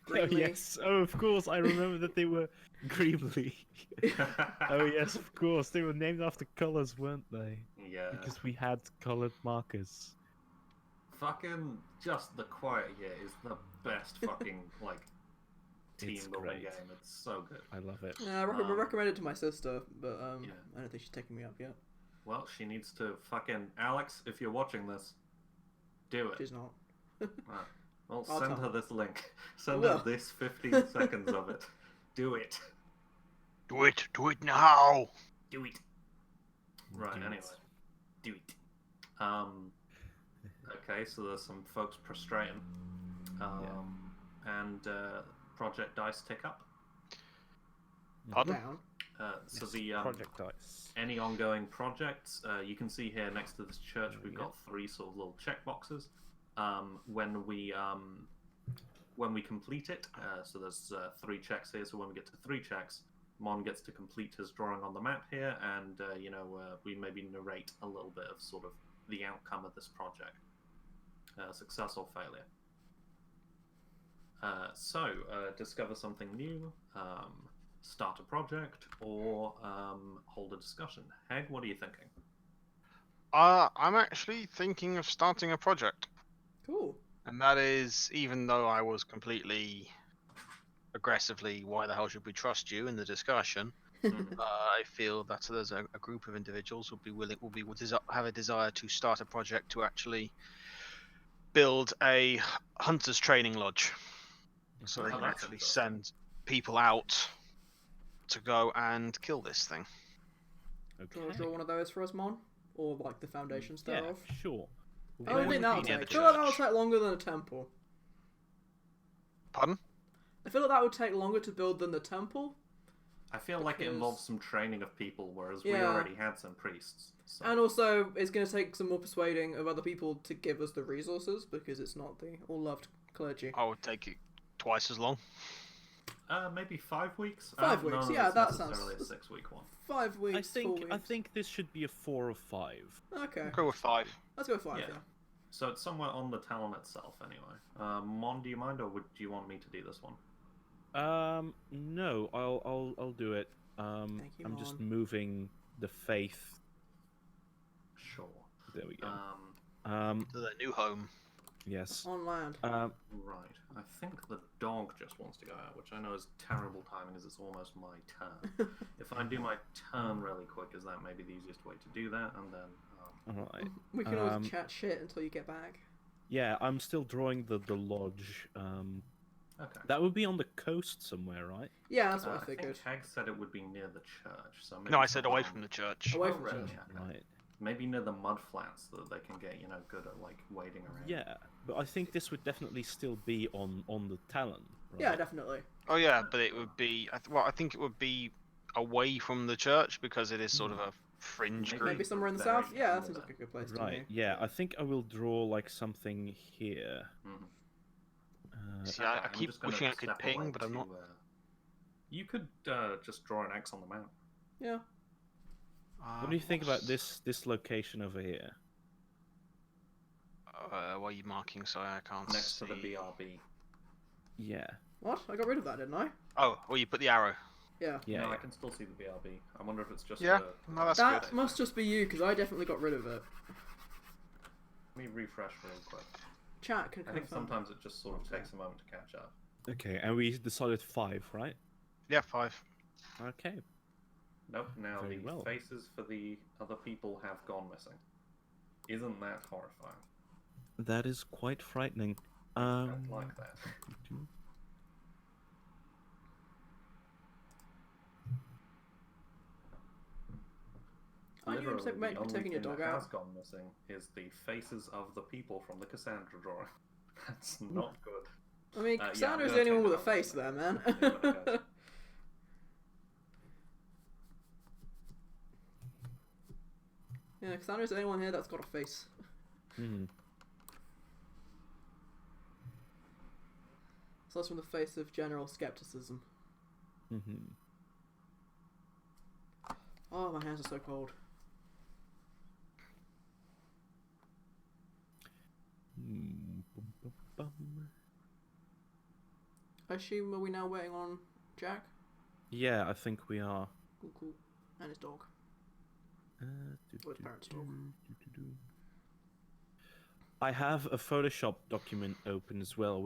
Oh, greenly. yes. Oh, of course. I remember that they were Greebly. Oh, yes, of course. They were named after colors, weren't they? Yeah. Because we had colored markers. Fucking just the Quiet Year is the best fucking like team It's building great. game. It's so good. I love it. I recommend it to my sister, but Yeah. I don't think she's taking me up yet. Well, she needs to fucking Alex. If you're watching this, do it. She's not. Right. Well, I'll send tell her this link. Send will. her this 15 seconds of it. Do it. Do it now. Do it. Right. Do it. Anyway, do it. Okay, so there's some folks prostrating. And Project Dice tick up. Pardon? Down. So Yes, the project dice. any ongoing projects, you can see here next to this church, we've got 3 sort of little check boxes. When we complete it, so there's 3 checks here. So when we get to 3 checks, Mon gets to complete his drawing on the map here, and we maybe narrate a little bit of sort of the outcome of this project, success or failure. So discover something new, start a project, or hold a discussion. Heg, what are you thinking? I'm actually thinking of starting a project. Cool. And that is, even though I was completely aggressively, why the hell should we trust you in the discussion? I feel that there's a group of individuals have a desire to start a project to actually build a hunter's training lodge, so they Oh, can that's actually interesting. send people out to go and kill this thing. Do you want to draw one of those for us, Mon? Or like the foundations Yeah, thereof? sure. How long do you think that'll be near take? I the feel like that'll church. take longer than a temple. Pardon? I feel like that would take longer to build than the temple. I feel like it Because- involves some training of people, whereas we Yeah. already had some priests. So. And also, it's going to take some more persuading of other people to give us the resources, because it's not the all-loved clergy. I would take it twice as long. Maybe 5 weeks. 5 none weeks, of yeah, it's that necessarily sounds- a 6-week one. 5 I weeks, 4 think weeks. I think this should be a 4 of 5. Okay, Go with 5. let's go 5, Yeah. yeah. So it's somewhere on the talon itself, anyway. Mon, do you mind, or do you want me to do this one? No, I'll do it. Thank you, I'm just Mon. moving the faith. Sure. There we go. Um, To their new home. Yes. On land. right. I think the dog just wants to go out, which I know is terrible timing, as it's almost my turn. If I do my turn really quick, is that maybe the easiest way to do that? And then. All right. We can always chat shit until you get back. Yeah, I'm still drawing the lodge. Okay. That would be on the coast somewhere, right? Yeah, that's what I I think figured. Hag said it would be near the church. So maybe No, I said somewhere away on- from the church. Away Oh, from really? church. Okay. Right. Maybe near the mud flats, so that they can get, good at like wading around. Yeah, but I think this would definitely still be on the Talon. Right? Yeah, definitely. Oh yeah, but it would be. I think it would be away from the church because it is sort of a fringe Maybe- group. Maybe somewhere in the Very south? Yeah, that cool, seems that. like a good place to Right. me. Yeah, I think I will draw like something here. Mhm. See, Okay, I I'm keep just gonna wishing I could step ping, away but I'm not. You could just draw an X on the map. Yeah. What do you think about this location over here? What are you marking? Sorry, I can't Next see. to the BRB. Yeah. What? I got rid of that, didn't I? Oh, well, you put the arrow. Yeah. Yeah. No, I yeah. can still see the BRB. I wonder if it's just. Yeah, no, that's That good. must just be you, because I definitely got rid of it. Let me refresh real quick. Chat can I think confirm. sometimes it just sort of Okay. takes a moment to catch up. Okay, and we decided 5, right? Yeah, 5. Okay. Nope, now Very the well. faces for the other people have gone missing. Isn't that horrifying? That is quite frightening. I don't like that. Aren't you Literally, meant the to be only taking your thing dog that out? has gone missing is the faces of the people from the Cassandra drawing. That's not good. I mean, yeah, Cassandra's I'm the gonna only one take with a that one. face there, man. See what it goes. Yeah, Cassandra's the only one here that's got a face. Hmm. So that's from the face of general skepticism. Mm-hmm. Oh, my hands are so cold. I assume, are we now waiting on Jack? Yeah, I think we are. Cool, cool. And his dog. Or his parents' dog. I have a Photoshop document open as well,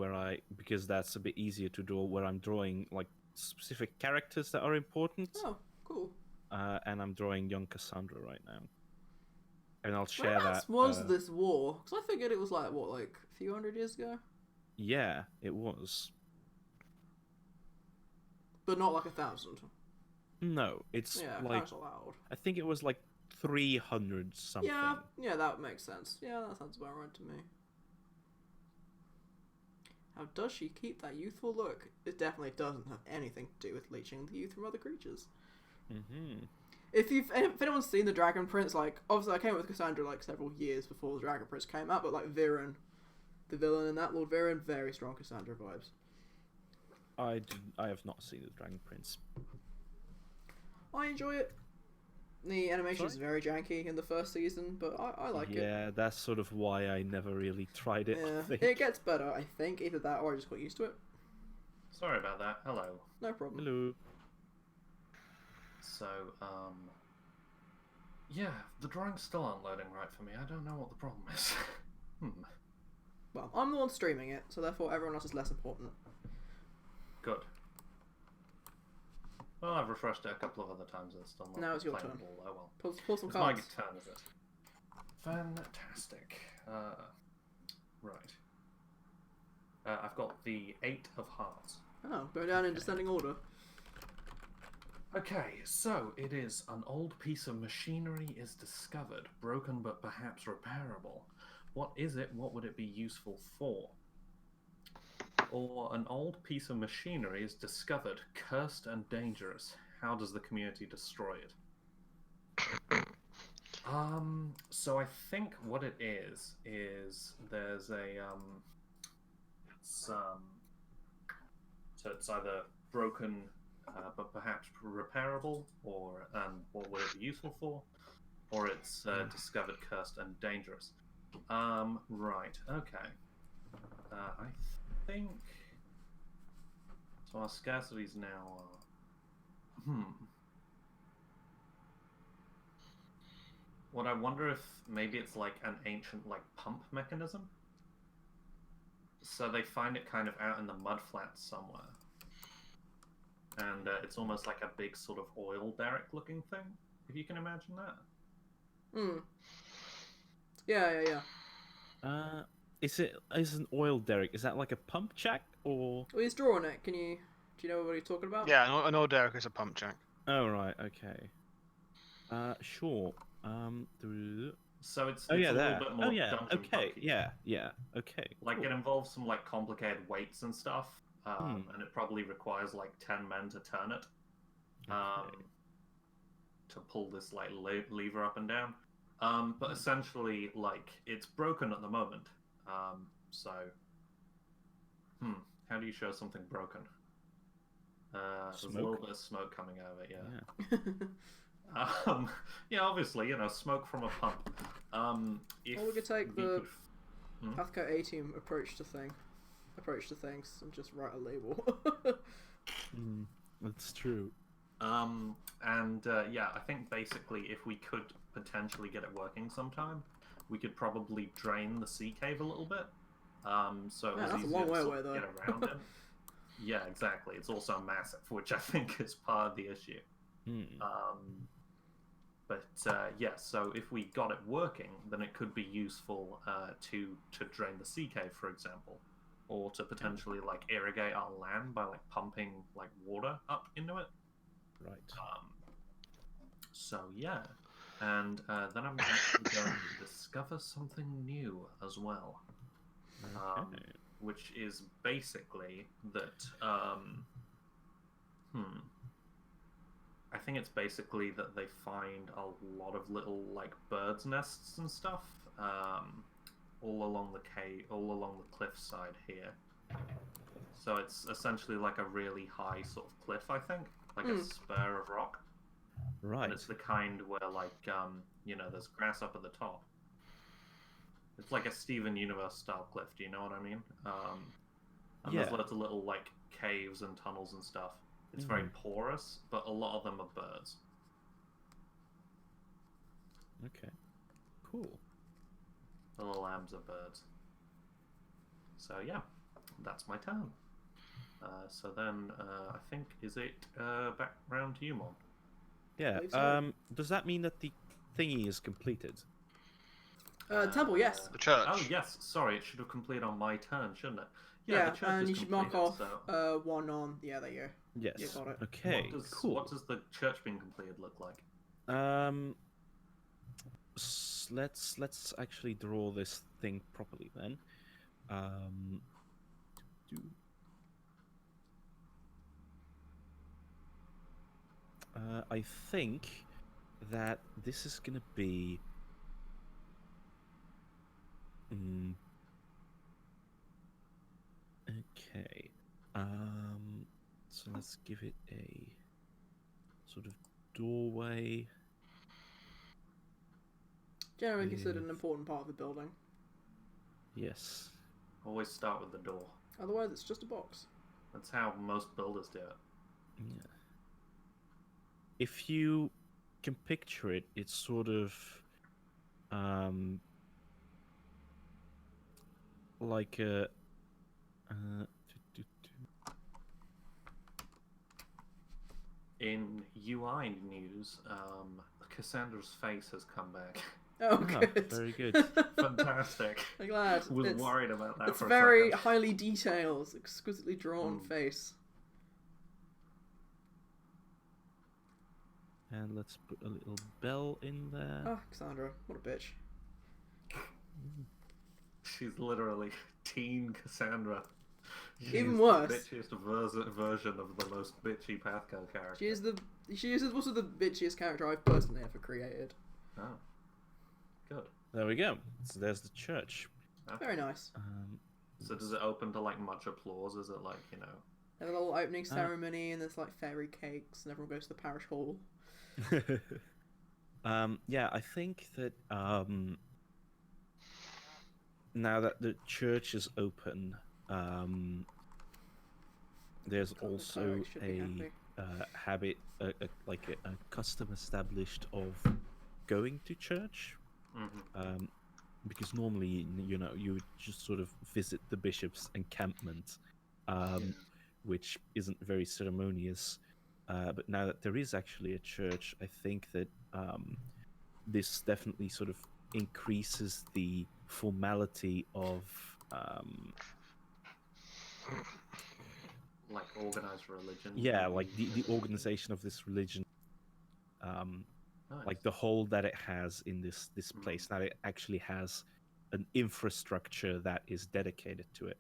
because that's a bit easier to draw, where I'm drawing like specific characters that are important, Oh, cool. and I'm drawing young Cassandra right now, and I'll share Whereabouts that. was this war? Because I figured it was like, what, like a few hundred years ago? Yeah, it was. But not like 1,000. No, it's Yeah, like that's allowed. I think it was like 300 something. Yeah, that makes sense. Yeah, that sounds about right to me. How does she keep that youthful look? It definitely doesn't have anything to do with leeching the youth from other creatures. Mm-hmm. If anyone's seen the Dragon Prince, like obviously I came with Cassandra like several years before the Dragon Prince came out, but like Viren, the villain in that, Lord Viren, very strong Cassandra vibes. I have not seen the Dragon Prince. I enjoy it. The animation is very janky in the first season, but I like it. Yeah, that's sort of why I never really tried it. I Yeah, think. it gets better, I think. Either that or I just got used to it. Sorry about that. Hello. No problem. Hello. So, yeah, the drawings still aren't loading right for me. I don't know what the problem is. Well, I'm the one streaming it, so therefore everyone else is less important. Good. Well, I've refreshed it a couple of other times and it's still not Now it's your playable. turn. Oh well. Pull some It's my cards. turn, is it? Fantastic. Right. I've got the 8 of Hearts. Oh, go down in descending order. Okay, so it is an old piece of machinery is discovered, broken but perhaps repairable. What is it? What would it be useful for? Or an old piece of machinery is discovered, cursed and dangerous. How does the community destroy it? So I think what it is there's a so it's either broken but perhaps repairable, or what would it be useful for, or it's discovered, cursed and dangerous. Right, okay. I think so. Our scarcities now are what I wonder if maybe it's like an ancient like pump mechanism. So they find it kind of out in the mudflats somewhere. And it's almost like a big sort of oil derrick looking thing, if you can imagine that. Yeah. Is an oil derrick? Is that like a pump jack or? Well, he's drawing it. Do you know what he's talking about? Yeah, an old derrick is a pump jack. Oh right, okay. Sure. So it's Oh a yeah, little there. bit more Oh yeah. dungeon Okay. punky. Yeah. Okay. Like cool. it involves some like complicated weights and stuff, Hmm. and it probably requires like 10 men to turn it, Okay. to pull this like lever up and down. But essentially, like it's broken at the moment. So, how do you show something broken? There's a little bit of smoke coming out of it. Yeah. Yeah, obviously, smoke from a pump. If Or we could take we the could- PATHCO A-team approach to things and just write a label. That's true. Yeah, I think basically if we could potentially get it working sometime, we could probably drain the sea cave a little bit. So it was that's a easier long to way sort away, of get though. around it. Yeah, exactly. It's also massive, which I think is part of the issue. Yeah, so if we got it working, then it could be useful to drain the sea cave, for example, or to potentially like irrigate our land by like pumping like water up into it. Right. So yeah, and then I'm actually going to discover something new as well, Okay. which is basically that. I think it's basically that they find a lot of little like birds' nests and stuff, all along the cliffside here. So it's essentially like a really high sort of cliff, I think, like a spur of rock. Right. And it's the kind where like there's grass up at the top. It's like a Steven Universe style cliff. Do you know what I mean? And there's loads of little like caves and tunnels and stuff. It's very porous, but a lot of them are birds. Okay. Cool. The little lambs are birds. So yeah, that's my turn. So then I think is it back round to you, Mon? Yeah. Believe so. Does that mean that the thingy is completed? Temple, yes. The church. Oh yes, sorry, it should have completed on my turn, shouldn't it? Yeah, the church and is you should mark completed, off so... one on. Yeah, there you go. Yes. You got it. Okay. Cool. What does the church being completed look like? Let's actually draw this thing properly then. I think that this is gonna be. Okay. So let's give it a sort of doorway. Generally considered an With- important part of the building. Yes. Always start with the door. Otherwise, it's just a box. That's how most builders do it. Yeah. If you can picture it, it's sort of like a In UI news, Cassandra's face has come back. Oh, Ah, good. very good. Fantastic. I'm glad. Was It's, worried about that it's for very a second. highly detailed, exquisitely drawn face. And let's put a little bell in there. Ah, Cassandra, what a bitch. She's literally teen Cassandra. She's Even the worse. bitchiest version of the most bitchy PATHCO character. She is also the bitchiest character I've personally ever created. Oh. Good. There we go. So there's the church. Okay. Very nice. So does it open to like much applause? Is it like, you know? They have a little opening ceremony, and there's like fairy cakes, and everyone goes to the parish hall. Yeah, I think that now that the church is open, there's God, the also clerics should be a happy. habit, a custom established of going to church. Mm-hmm. Because normally, you know, you would just sort of visit the bishop's encampment, which isn't very ceremonious. But now that there is actually a church, I think that this definitely sort of increases the formality of Like organized religion. yeah, like the organization of this religion, Nice. like the hold that it has in this place. Now it actually has an infrastructure that is dedicated to it.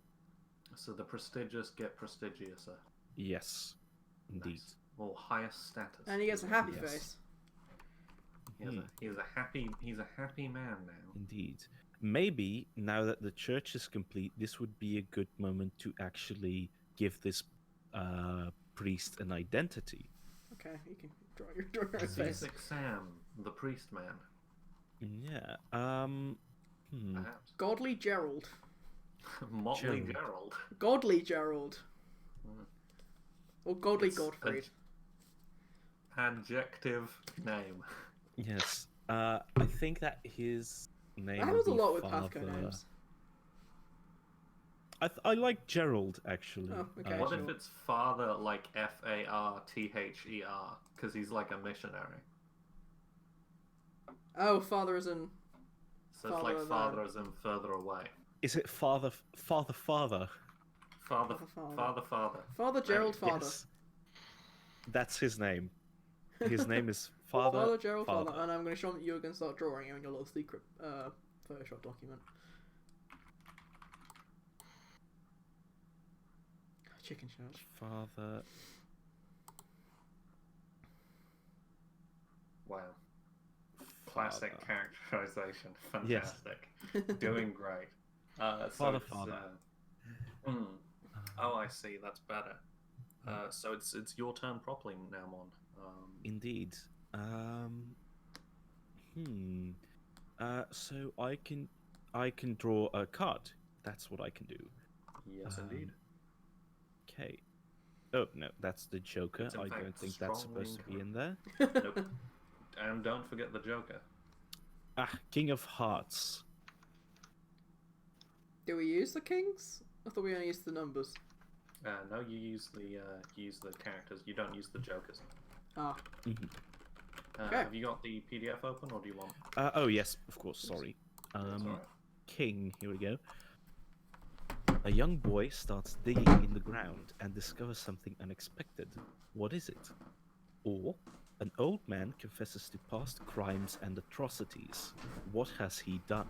So the prestigious get prestigiouser. Yes, indeed. Nice. Or highest status. And he gets a happy Yes. face. He's a happy man now. Indeed. Maybe now that the church is complete, this would be a good moment to actually give this priest an identity. Okay, you can draw your face. Seasick Sam, the priest man. Yeah. Perhaps. Godly Gerald. Motley Gerald. Gerald. Godly Gerald. Mm. Or Godly It's Godfried. Adjective name. Yes. I think that his name. That happens a would be lot with Father... PATHCO names. I like Gerald actually. Oh, okay. What sure. if it's father like Father? Because he's like a missionary. Oh, father is in... So it's like father as in further away. Is it Father? Father. Father. Father Gerald Father. Yes. That's his name. His name is Father. Father Gerald Father. And I'm going to show that you're going to start drawing it on your little secret Photoshop document. Chicken church. Father. Wow. Classic Father. characterization. Yes. Fantastic. Doing great. So Father, it's, Father. Oh, I see. That's better. So it's your turn properly now, Mon. Indeed. So I can draw a card. That's what I can do. Yes, indeed. Okay. Oh no, that's the Joker. It's in I fact don't think that's strongly supposed to be in there. Nope. And don't forget the Joker. Ah, King of Hearts. Do we use the kings? I thought we only used the numbers. No, you use the characters. You don't use the Jokers. Ah. Mm-hmm. Have you got the PDF open, or do you want? Oh yes, of course. Sorry. That's all right. King. Here we go. A young boy starts digging in the ground and discovers something unexpected. What is it? Or an old man confesses to past crimes and atrocities. What has he done?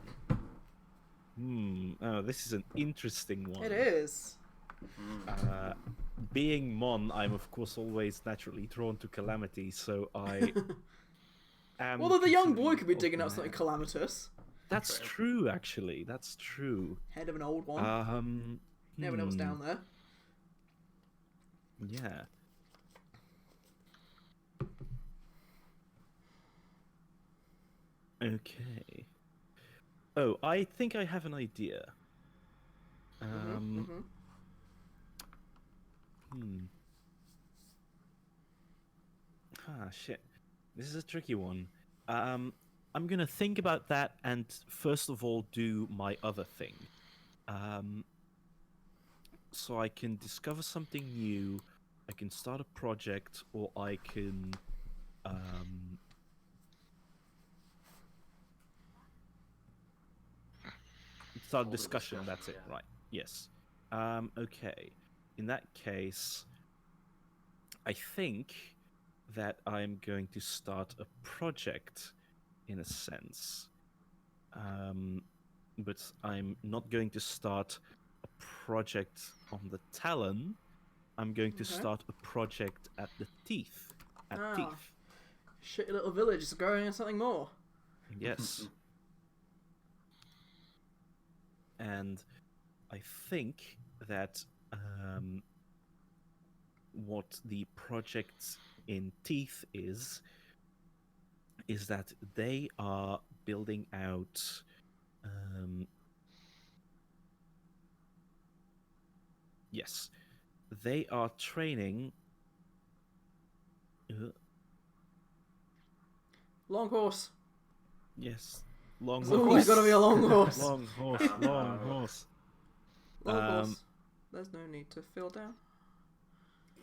Oh, this is an interesting one. It is. being Mon, I'm of course always naturally drawn to calamity, so I am. Well, the young boy considering could be digging up open something air. calamitous. That's true, actually. That's true. Head of an old one. Never know what's Hmm, down there. Yeah. Okay. Oh, I think I have an idea. Mm-hmm. Shit. This is a tricky one. I'm gonna think about that and first of all do my other thing. So I can discover something new, I can start a project, or I can start a Hold a discussion. discussion, That's it, yeah. right? Yes. Okay. In that case, I think that I'm going to start a project, in a sense. But I'm not going to start a project on the Talon. I'm going to Okay. start a project at the Teeth. At Ah. Teeth. Shitty little village is growing into something more. Yes. And I think that what the project in Teeth is that they are building out yes, they are training Long horse. yes, long There's always got to be a long horse. long horse, long horse. Long horse. There's no need to fill down.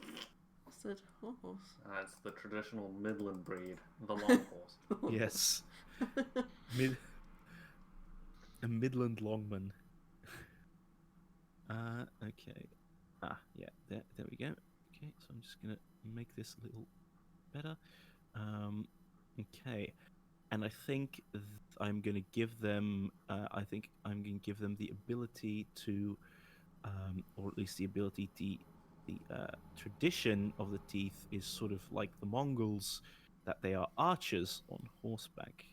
I said long horse. It's the traditional Midland breed, the long horse. Yes. A Midland Longman. Okay. Yeah, there we go. Okay, so I'm just gonna make this a little better. Okay. And I think I'm gonna give them I think I'm gonna give them the ability to or at least the ability the tradition of the Teeth is sort of like the Mongols, that they are archers on horseback.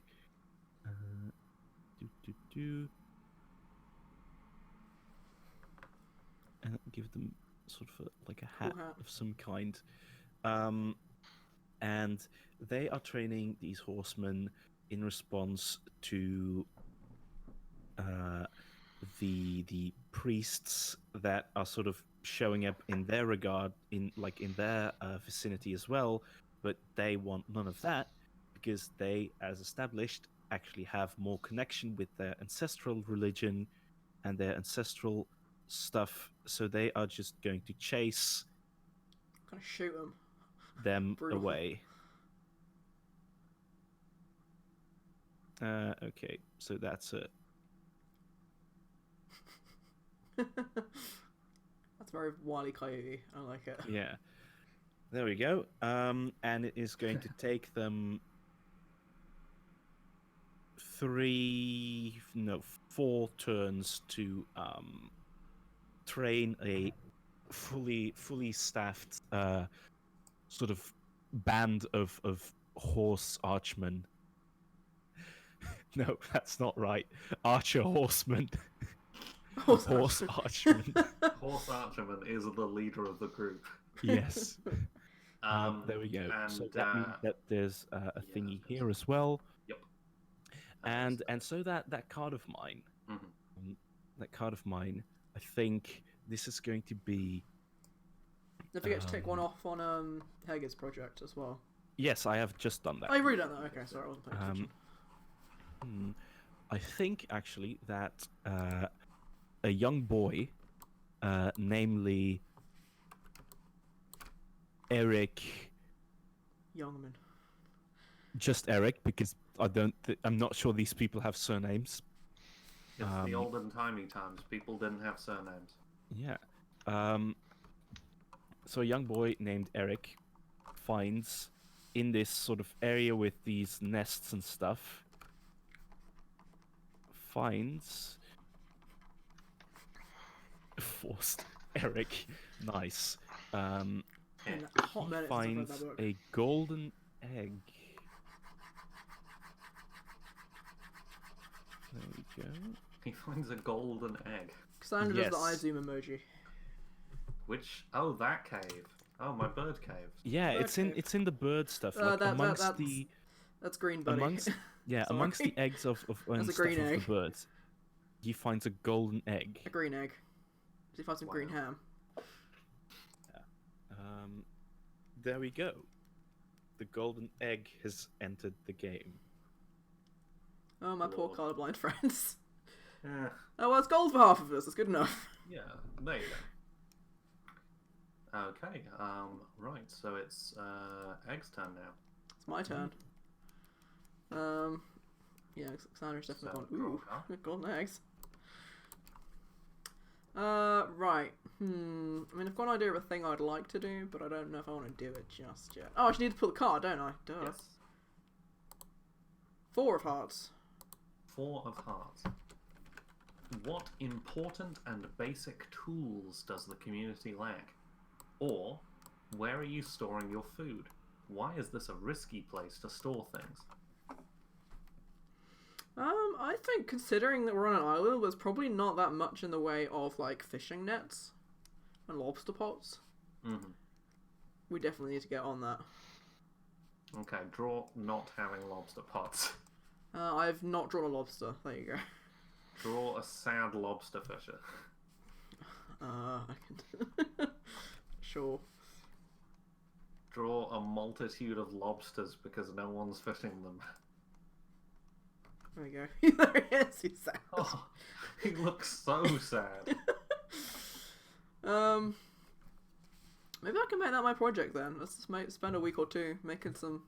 And give them sort of like a hat of some kind. And they are training these horsemen in response to the priests that are sort of showing up in their regard, in their vicinity as well, but they want none of that because they, as established, actually have more connection with their ancestral religion and their ancestral stuff, so they are just going to chase Kind of shoot them Brutal. away. Okay, so that's it. That's very Wile E. Coyote. I like it. Yeah. There we go. And it is going to take them 4 turns to train a fully staffed sort of band of horse archmen. No, that's not right. Archer horsemen. Horse archerman. Horse archerman is the leader of the group. Yes. There we go. And, so that means that there's a thingy here as well. Yep. And so that card of mine, I think this is going to be. Don't forget to take one off on Hager's project as well. Yes, I have just done that. Oh, you've already done that. Okay, sorry, I wasn't paying attention. I think actually that a young boy, namely Eric. Youngman. Just Eric, because I'm not sure these people have surnames. It's the olden timey times. People didn't have surnames. Yeah. So a young boy named Eric finds in this sort of area with these nests and stuff. Forced Eric, nice. Um, In a hot he minute since I've read that finds book. a golden egg. There we go. He finds a golden egg. Cassandra does the eye Yes. zoom emoji. Which? Oh, that cave. Oh, my bird cave. Yeah, Okay. it's in the bird stuff. Like That's green, buddy. amongst Sorry. amongst the eggs of and That's a stuff green of egg. the birds, he finds a golden egg. A green egg. Does he find some green Wow. ham? There we go. The golden egg has entered the game. Oh, my poor Lord. colorblind friends. Yeah. Oh, well, it's gold for half of us. That's good enough. Yeah. There you go. Okay. Right. So it's Egg's turn now. It's my turn. Yeah, Cassandra's definitely So, gone. Ooh, draw a card. golden eggs. Right. I mean, I've got an idea of a thing I'd like to do, but I don't know if I want to do it just yet. Oh, I just need to pull the card, don't I? Duh. Yes. 4 of hearts. 4 of hearts. What important and basic tools does the community lack? Or, where are you storing your food? Why is this a risky place to store things? I think considering that we're on an island, there's probably not that much in the way of, like, fishing nets and lobster pots. Mm-hmm. We definitely need to get on that. Okay, draw not having lobster pots. I've not drawn a lobster. There you go. Draw a sad lobster fisher. I can... Sure. Draw a multitude of lobsters because no one's fishing them. There we go. There he is. He's sad. Oh, he looks so sad. Maybe I can make that my project then. Let's just spend a week or two making some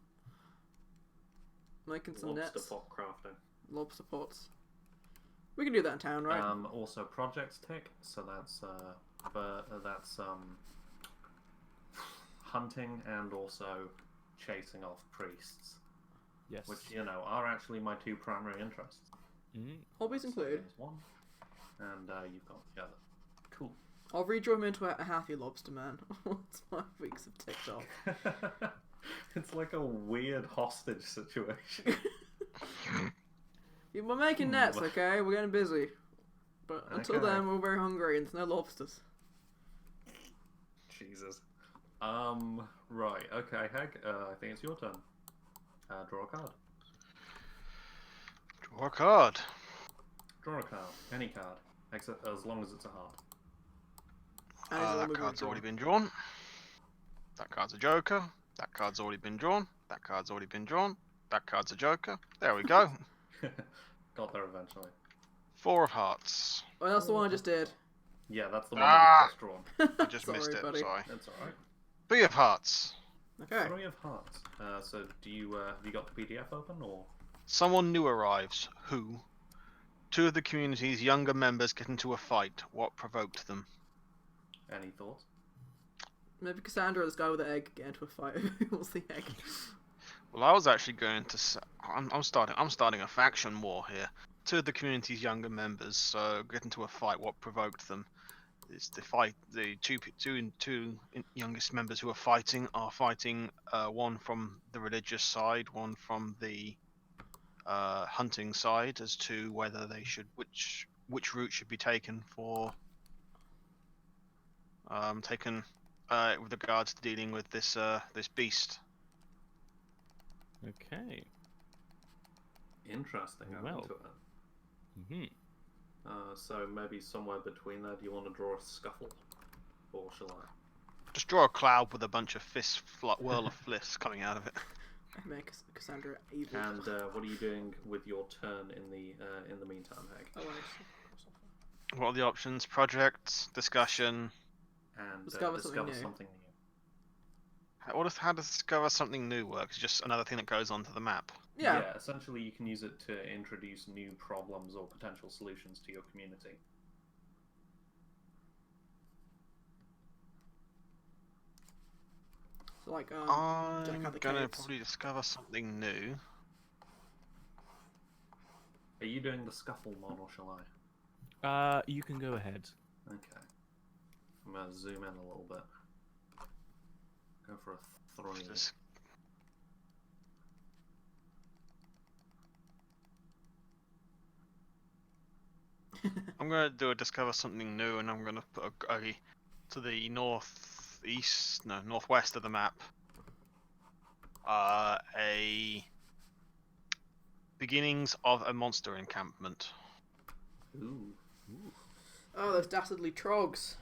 Lobster nets, pot crafting. lobster pots. We can do that in town, right? Also projects tick, so that's hunting and also chasing off priests, Yes. which are actually my 2 primary interests. Hobbies So include. there's one, and you've got the other. Cool. I'll redraw him into a happy lobster man once my weeks have ticked off. It's like a weird hostage situation. Yeah, we're making nets, okay? We're getting busy. But until Okay. then, we're very hungry and there's no lobsters. Jesus. Right. Okay, Heg. I think it's your turn. Draw a card. Draw a card. Draw a card. Any card, except as long as it's a heart. And it's all That moving card's drawn. already been drawn. That card's a joker. That card's already been drawn. That card's already been drawn. That card's a joker. There we go. Got there eventually. 4 of hearts. Oh, that's the one I just did. Yeah, that's the one that was just drawn. I just Sorry, missed it. buddy. Sorry. That's alright. 3 of hearts. Okay. 3 of hearts. So do you have you got the PDF open or? Someone new arrives. Who? 2 of the community's younger members get into a fight. What provoked them? Any thoughts? Maybe Cassandra, this guy with the egg, get into a fight. Who wants the egg? Well, I was actually going to. I'm starting a faction war here. 2 of the community's younger members get into a fight. What provoked them? It's the fight. The two youngest members who are fighting one from the religious side, one from the hunting side, as to whether they should which route should be taken for with regards to dealing with this beast. Okay. Interesting. I'm Well. into it. Hmm. So maybe somewhere between there. Do you want to draw a scuffle, or shall I? Just draw a cloud with a bunch of whirl of fists coming out of it. Make Cassandra evil. And what are you doing with your turn in the meantime, Heg? Oh, wait. What are the options? Project, discussion. And Discover discover something new. something new. How does discover something new work? It's just another thing that goes onto the map. Yeah. Essentially, you can use it to introduce new problems or potential solutions to your community. So, like, Jack I'm had the gonna caves. probably discover something new. Are you doing the scuffle mod, or shall I? You can go ahead. Okay. I'm gonna zoom in a little bit. Go for a 3. Just- I'm gonna do a discover something new, and I'm gonna put a to the northwest of the map. A beginnings of a monster encampment. Ooh. Oh, those dastardly trogs.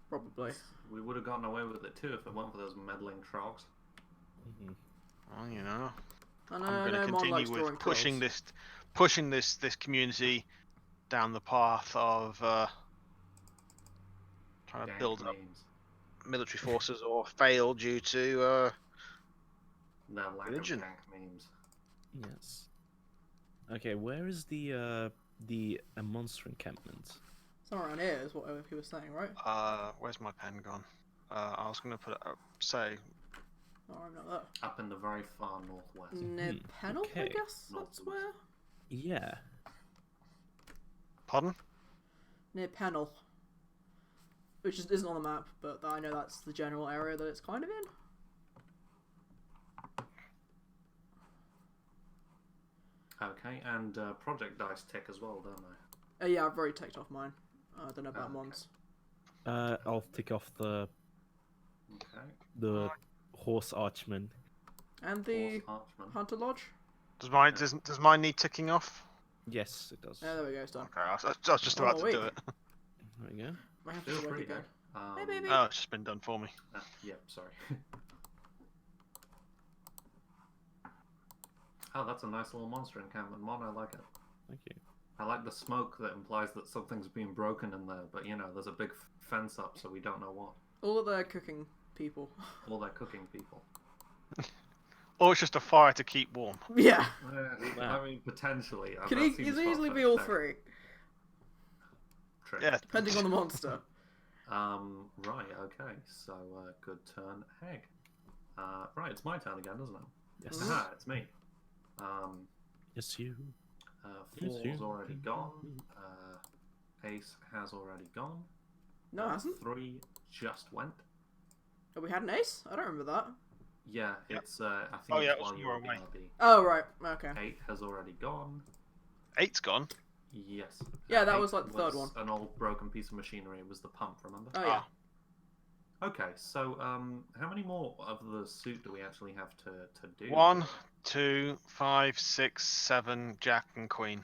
Probably. We would have gotten away with it too if it weren't for those meddling trogs. Mhm. Well, you know, I know, I'm I going to know Mon likes continue drawing with pushing trogs. this community down the path of trying to Dank build up memes. military forces or fail due to Their lack religion. of dank memes. Yes. Okay, where is the monster encampment? Somewhere around here is what he was saying, right? Where's my pen gone? I was going to put it up, say Oh, I'm not there. Up in the very far northwest. Near Pennell, I okay. guess that's where? Yeah. pardon. Near Pennell. Which isn't on the map, but I know that's the general area that it's kind of in. Okay, and project dice tick as well, don't they? Yeah, I've already ticked off mine. I don't know about Okay. Mons. I'll tick off the Okay. horse archman. And the Horse Archman. Hunter Lodge? Does mine need ticking off? Yes, it does. Yeah, there we go, it's done. Okay, I was just about Oh, to wait. do it. There we go. I have Feel to work free, again. Doug. Hey, baby. Oh, it's just been done for me. Yep, sorry. Oh, that's a nice little monster encampment. Mon, I like it. Thank you. I like the smoke that implies that something's been broken in there, but you know, there's a big fence up, so we don't know what. All of their cooking people. All their cooking people. Or it's just a fire to keep warm. Yeah. I mean, potentially. Could that seems easily be far-fetched, all no. three, True. Yeah. depending on the monster. Right, okay. So, good turn, Heg. Right, it's my turn again, isn't it? Yes. Aha, it's me. Yes, you. Yes, Four's you. already gone. Ace has already gone. No, it hasn't. 3 just went. Oh, we had an ace? I don't remember that. Yeah, Yep. it's, I think Oh, yeah, it's it was while you your were way. BRB. Oh, right. Okay. 8 has already gone. 8's gone. Yes. Yeah, that 8 was like the third one. An old broken piece of machinery. It was the pump, remember? Oh, yeah. Okay, so how many more of the suit do we actually have to do? 1, 2, 5, 6, 7, Jack and Queen.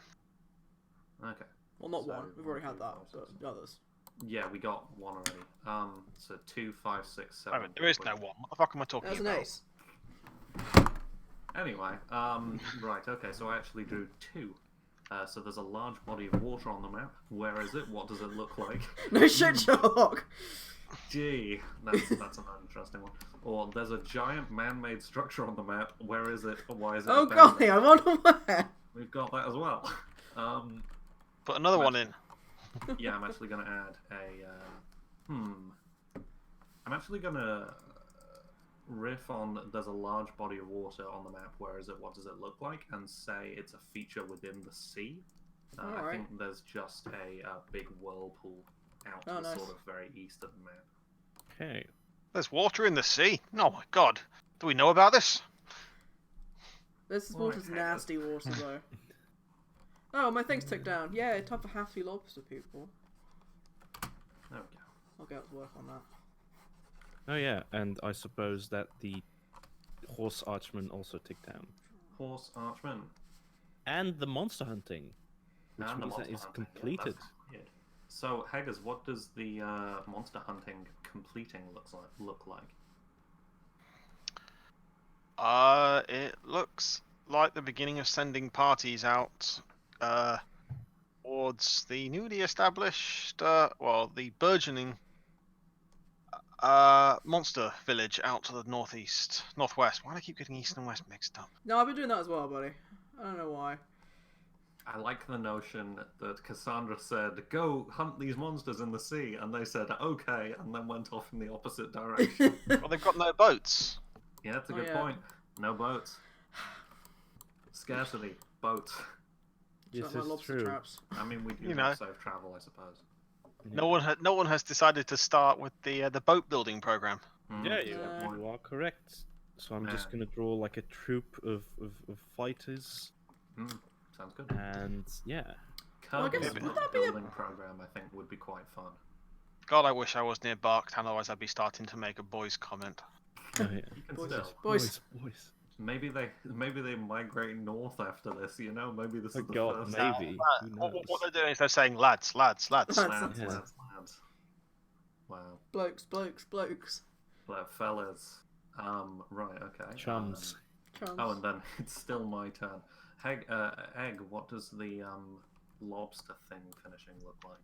Okay. Well, not So, one. We've already had 1, 2, that, 5, but 6. the others. Yeah, we got 1 already. So 2, 5, 6, 7. Wait a minute, there is no 1. What the fuck am I talking There's an about? ace. Anyway, right, okay, so I actually drew 2. So there's a large body of water on the map. Where is it? What does it look like? No shit, Sherlock! Gee, that's an interesting one. Or there's a giant man-made structure on the map. Where is it? Why is it? Oh, abandoned? golly, I wonder where! We've got that as well. Put another one in. Yeah, I'm actually going to add a. I'm actually going to riff on there's a large body of water on the map. Where is it? What does it look like? And say it's a feature within the sea. I Alright. think there's just a big whirlpool out to Oh, the nice. sort of very east of the map. Okay. There's water in the sea. Oh my god. Do we know about this? This Well, water's okay, nasty water, though. Oh, my thing's ticked down. Yeah, time for halfly lobster, people. There we go. I'll get to work on that. Oh yeah, and I suppose that the horse archman also ticked down, Horse Archman. and the monster hunting, which And the means that monster is hunting. Yeah, completed. that's weird. So, Haggers, what does the monster hunting completing look like? It looks like the beginning of sending parties out towards the newly established, the burgeoning monster village out to the northwest. Why do I keep getting east and west mixed up? No, I've been doing that as well, buddy. I don't know why. I like the notion that Cassandra said, "Go hunt these monsters in the sea," and they said, "Okay," and then went off in the opposite direction. Well, they've got no boats. Yeah, that's a Oh, good yeah. point. No boats. Scarcity. Boats. This Shut my is lobster true. traps. I mean, we do You have know. safe travel, I suppose. No one has decided to start with the boat building program. Yeah, good you are correct. So I'm just And- gonna draw like a troop of fighters, Sounds good. and yeah. Well, I Kirby's guess, would would that be a... building program, I think, would be quite fun. God, I wish I was near Barktown, otherwise I'd be starting to make a boys comment. Oh, yeah. You can Boys. still. Boys. boys. Maybe they migrate north after this. You know, maybe this Oh is the God, first. maybe. Who What knows? they're doing is they're saying, lads. Lads. Lads, Yeah. lads. Wow. Blokes. Well, fellas. Right. Okay. Chums. Chums. Oh, and then it's still my turn. Egg. What does the lobster thing finishing look like?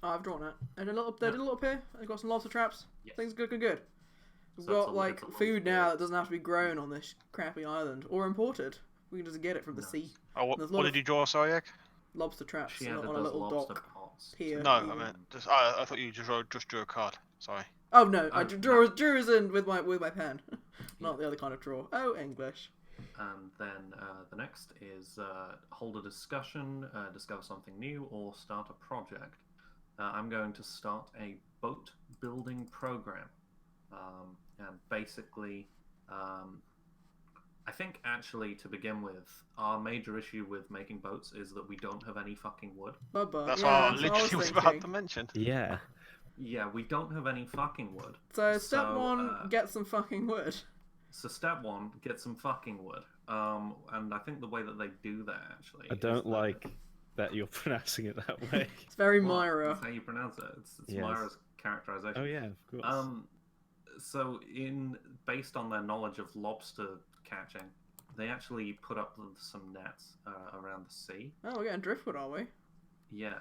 Oh, I've drawn it. And they did a little pier. I've got some lobster traps. Yes. Things good. We've So it's got a like little food pier. now that doesn't have to be grown on this crappy island or imported. We can just get it from the Nice. sea. Oh, what There's a lot did of you draw, sorry, Egg? Lobster traps She on added a those little lobster dock. pots. pier. No, I meant just. I thought you just drew a card. Sorry. Oh no, I Oh, drew as in with my pen, not the other kind of draw. Oh, English. And then the next is hold a discussion, discover something new, or start a project. I'm going to start a boat building program. And basically, I think actually to begin with, our major issue with making boats is that we don't have any fucking wood. Bubba. That's yeah, what I that's literally was about thinking. to mention. Yeah. Yeah, we don't have any fucking wood. So step So, one, get some fucking wood. So step one, get some fucking wood. And I think the way that they do that actually. I is don't that- like that you're pronouncing it that way. It's very Well, Myra. That's how you pronounce it. It's Yes. Myra's characterization. Oh yeah, of course. So based on their knowledge of lobster catching, they actually put up some nets around the sea. Oh, we're getting driftwood, are we? Yeah,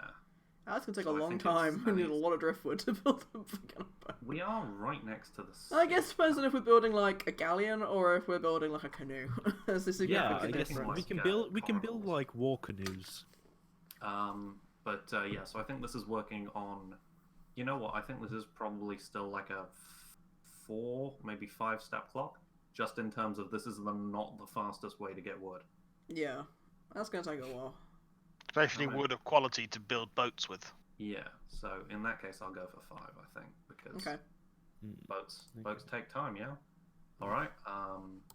That's gonna take So a I long think it's- time. I We need think a it's- lot of driftwood to build a fucking boat. we are right next to the sea. I guess depends on if we're building like a galleon or if we're building like a canoe. There's a yeah, significant I guess difference. we can Like, build build corals. like war canoes. But yeah, so I think this is working on. You know what? I think this is probably still like a 4, maybe 5-step clock. Just in terms of this is not the fastest way to get wood. Yeah, that's gonna take a while. Especially Okay. wood of quality to build boats with. Yeah, so in that case, I'll go for 5. I think because Okay. boats Okay. take time. Yeah. All right.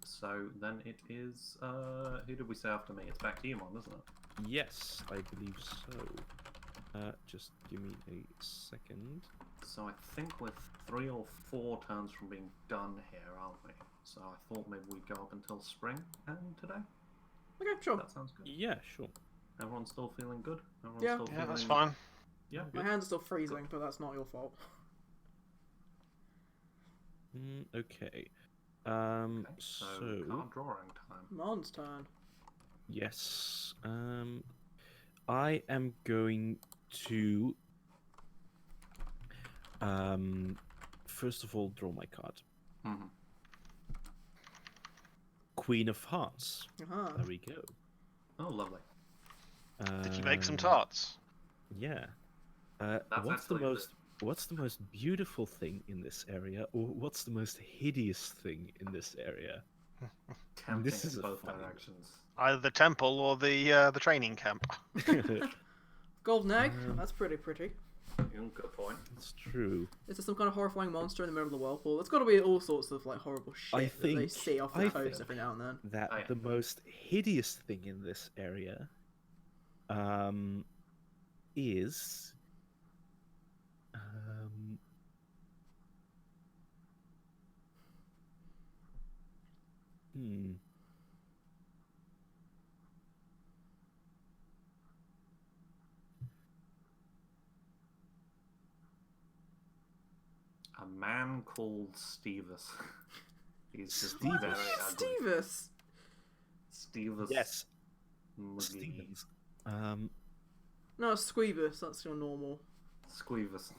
So then it is. Who did we say after me? It's back to you, Mon, isn't it? Yes, I believe so. Just give me a second. So I think we're 3 or 4 turns from being done here, aren't we? So I thought maybe we'd go up until spring and today. Okay, sure. That sounds good. Yeah, sure. Everyone's still feeling good. Everyone's Yeah. still Yeah, that's feeling- fine. Yeah. My hands are still freezing, but that's not your fault. Okay. Okay, so card drawing time. Mon's turn. Yes. I am going to first of all draw my card. Mhm. Queen of Hearts. Uh-huh. There we go. Oh, lovely. Did you make some Um, tarts? Yeah. That's What's the most beautiful thing in this area, or what's the most hideous thing in this area? Tempting This is in a both funny one. directions. Either the temple or the training camp. Golden egg. Um, That's pretty. Good point. It's true. Is there some kind of horrifying monster in the middle of the whirlpool? There's got to be all sorts of like horrible shit that they think- see off the I coast think- every now and then. That Oh, yeah. the most hideous thing in this area is hmm. A man called Stevis. He's just Stevis. very ugly. Stevis. Stevis. Yes, Muggy. Stevens. No, Squeevis. That's your normal. Squeevis.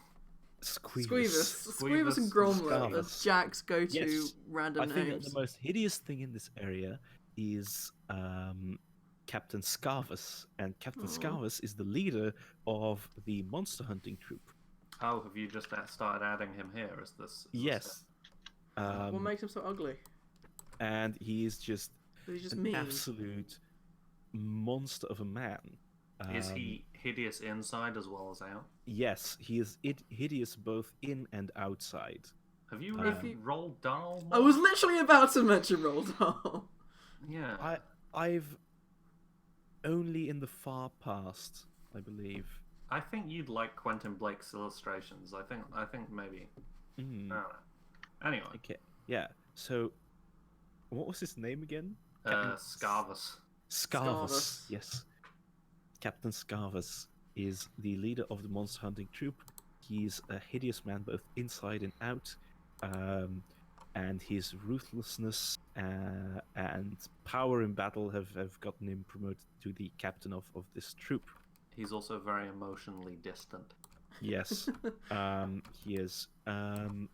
Squeevis and Squeevis Gromlet. and That's Jack's go-to Yes, random I think that names. the most hideous thing in this area is Captain Scarvus, and Captain Aw. Scarvus is the leader of the monster hunting troop. Oh, have you just started adding him here? Is this? Yes. What makes him so ugly? And he is just Is he just an mean? absolute monster of a man. Is he hideous inside as well as out? Yes, he is hideous both in and outside. Have you If read Roald Dahl? I was literally about to mention Roald Dahl. Yeah. I've only in the far past, I believe. I think you'd like Quentin Blake's illustrations. I think maybe. I don't know. Anyway. Okay. Yeah. So, what was his name again? Scarvus. Scarvus. Yes. Captain Scarvus is the leader of the monster hunting troop. He's a hideous man both inside and out. And his ruthlessness and power in battle have gotten him promoted to the captain of this troop. He's also very emotionally distant. Yes, he is. And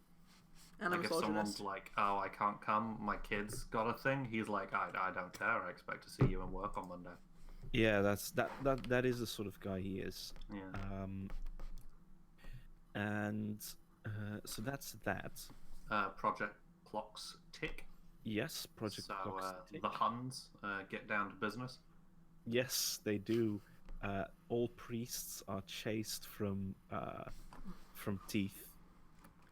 I'm Like if someone's like, "Oh, I can't come. My kid's got a thing." He's like, "I don't care. I expect to see you in work on Monday." Yeah, that is the sort of guy he is. Yeah. So that's that. Project clocks tick. Yes, Project So Clocks tick. the Huns get down to business. Yes, they do. All priests are chased from Teeth.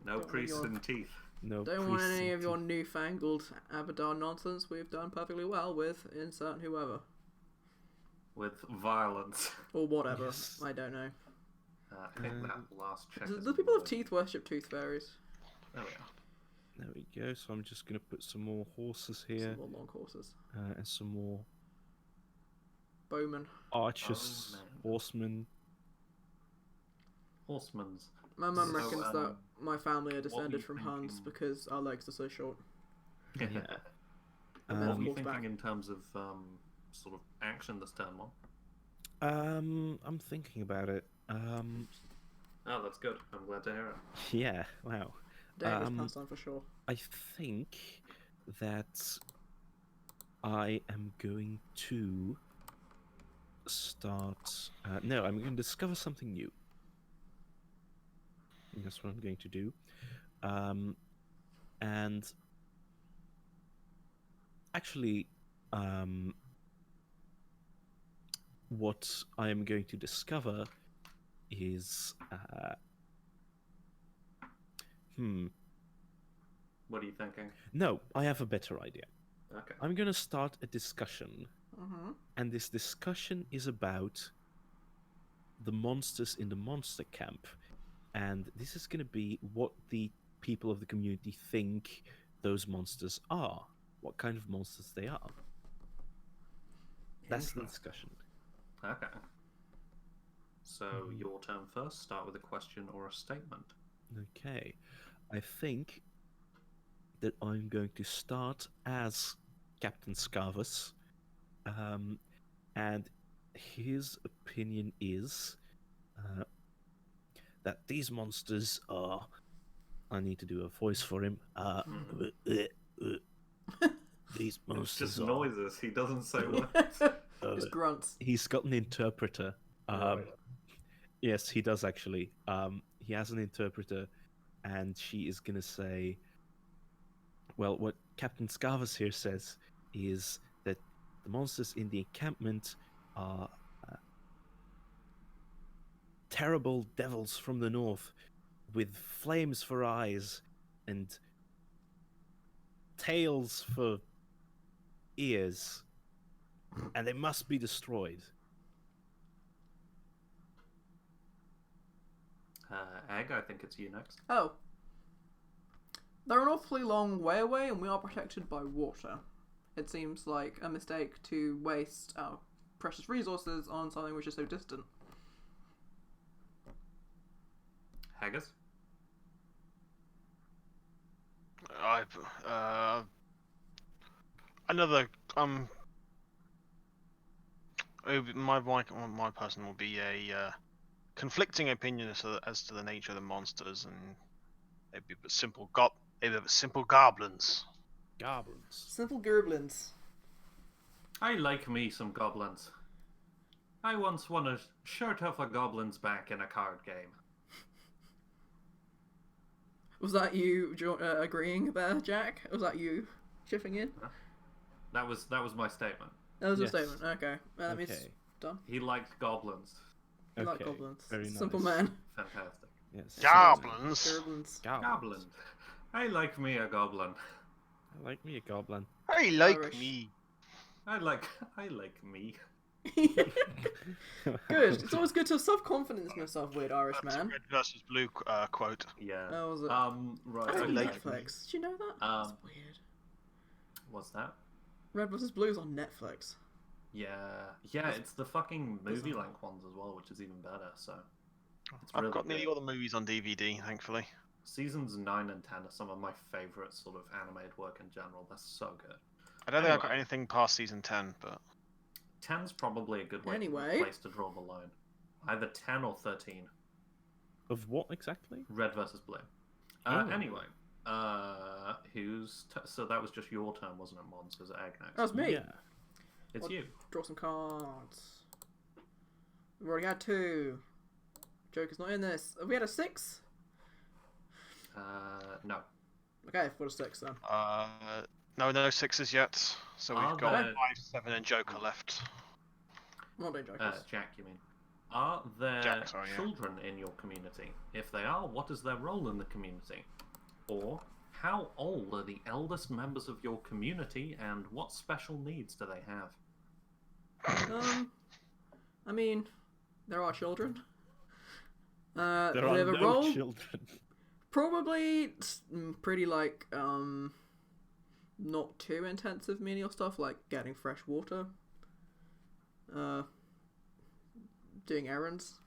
No Don't priests want your- in teeth. No, Don't want priests any in of your Teeth. newfangled Abaddon nonsense. We've done perfectly well with insert whoever. With violence. Or whatever. Yes. I don't know. I think that last check. Do is the people of word. Teeth worship tooth fairies? There we are. There we go. So I'm just gonna put some more horses here, Some more long horses. and some more Bowmen. archers, Oh, man. horsemen. Horsemans. My mum So, reckons that my family are what were descended you from Huns thinking? because our legs are so short. Yeah. And What then were you horseback. thinking in terms of sort of action this turn one? I'm thinking about it. Oh, that's good. I'm glad to hear it. Yeah. Wow. Dangerous Um, pastime for sure. I think that I am going to start. No, I'm going to discover something new. And that's what I'm going to do. And actually, what I am going to discover is. What are you thinking? No, I have a better idea. Okay. I'm going to start a discussion, Mm-hmm. and this discussion is about the monsters in the monster camp. And this is going to be what the people of the community think those monsters are, what kind of monsters they are. That's the discussion. Okay. So your turn first. Start with a question or a statement. Okay. I think that I'm going to start as Captain Scarvus. And his opinion is that these monsters are. I need to do a voice for him. These It's monsters just are. noises. He doesn't say what. Just grunts. He's got an interpreter. Right. Yes, he does actually. He has an interpreter, and she is gonna say. Well, what Captain Scarvus here says is that the monsters in the encampment are terrible devils from the north with flames for eyes and tails for ears, and they must be destroyed. Egg, I think it's you next. Oh. They're an awfully long way away and we are protected by water. It seems like a mistake to waste our precious resources on something which is so distant. Haggis? Another my person will be a conflicting opinion as to the nature of the monsters, and maybe but simple goblins. Goblins. Simple gerblins. I like me some goblins. I once won a shirt off a goblin's back in a card game. Was that you agreeing there, Jack? Was that you chipping in? That was my statement. That was Yes. a statement. Okay. That means Okay. done. He liked goblins. I like Okay, goblins. very Simple nice. man. Fantastic. Yes. Goblins. Gerblins. Goblin. I like me a goblin. I like me a goblin. I like Irish. me. I like me. Good. It's always good to have self-confidence in yourself, weird Irish That's a man. red versus blue quote. Yeah. That was it. Right. That's on I like Netflix. Did you know that? Um, That's weird. What's that? Red vs. Blue is on Netflix. Yeah. That's It's the fucking movie bizarre. length ones as well, which is even better. So it's I've really got nearly good. all the movies on DVD, thankfully. Seasons 9 and 10 are some of my favorite sort of animated work in general. They're so good. I don't think I've got Anyway. anything past season 10, but 10's probably a good Anyway. place to draw the line. Either 10 or 13. Of what exactly? Red versus blue. Oh. Anyway, so that was just your turn, wasn't it, Mons? Was it Egg next? That was me. Yeah. It's What- you. Draw some cards. We've already had 2. Joker's not in this. Have we had a 6? No. Okay, for a 6 then. no sixes yet. So we've Are got there- 5, 7, and Joker left. I'm not doing Jokers. Jack, you mean? Are there Jack, sorry, yeah. children in your community? If they are, what is their role in the community? Or, how old are the eldest members of your community, and what special needs do they have? I mean, there are children. There they are have a no role. children. Probably pretty like not too intensive menial stuff like getting fresh water, doing errands,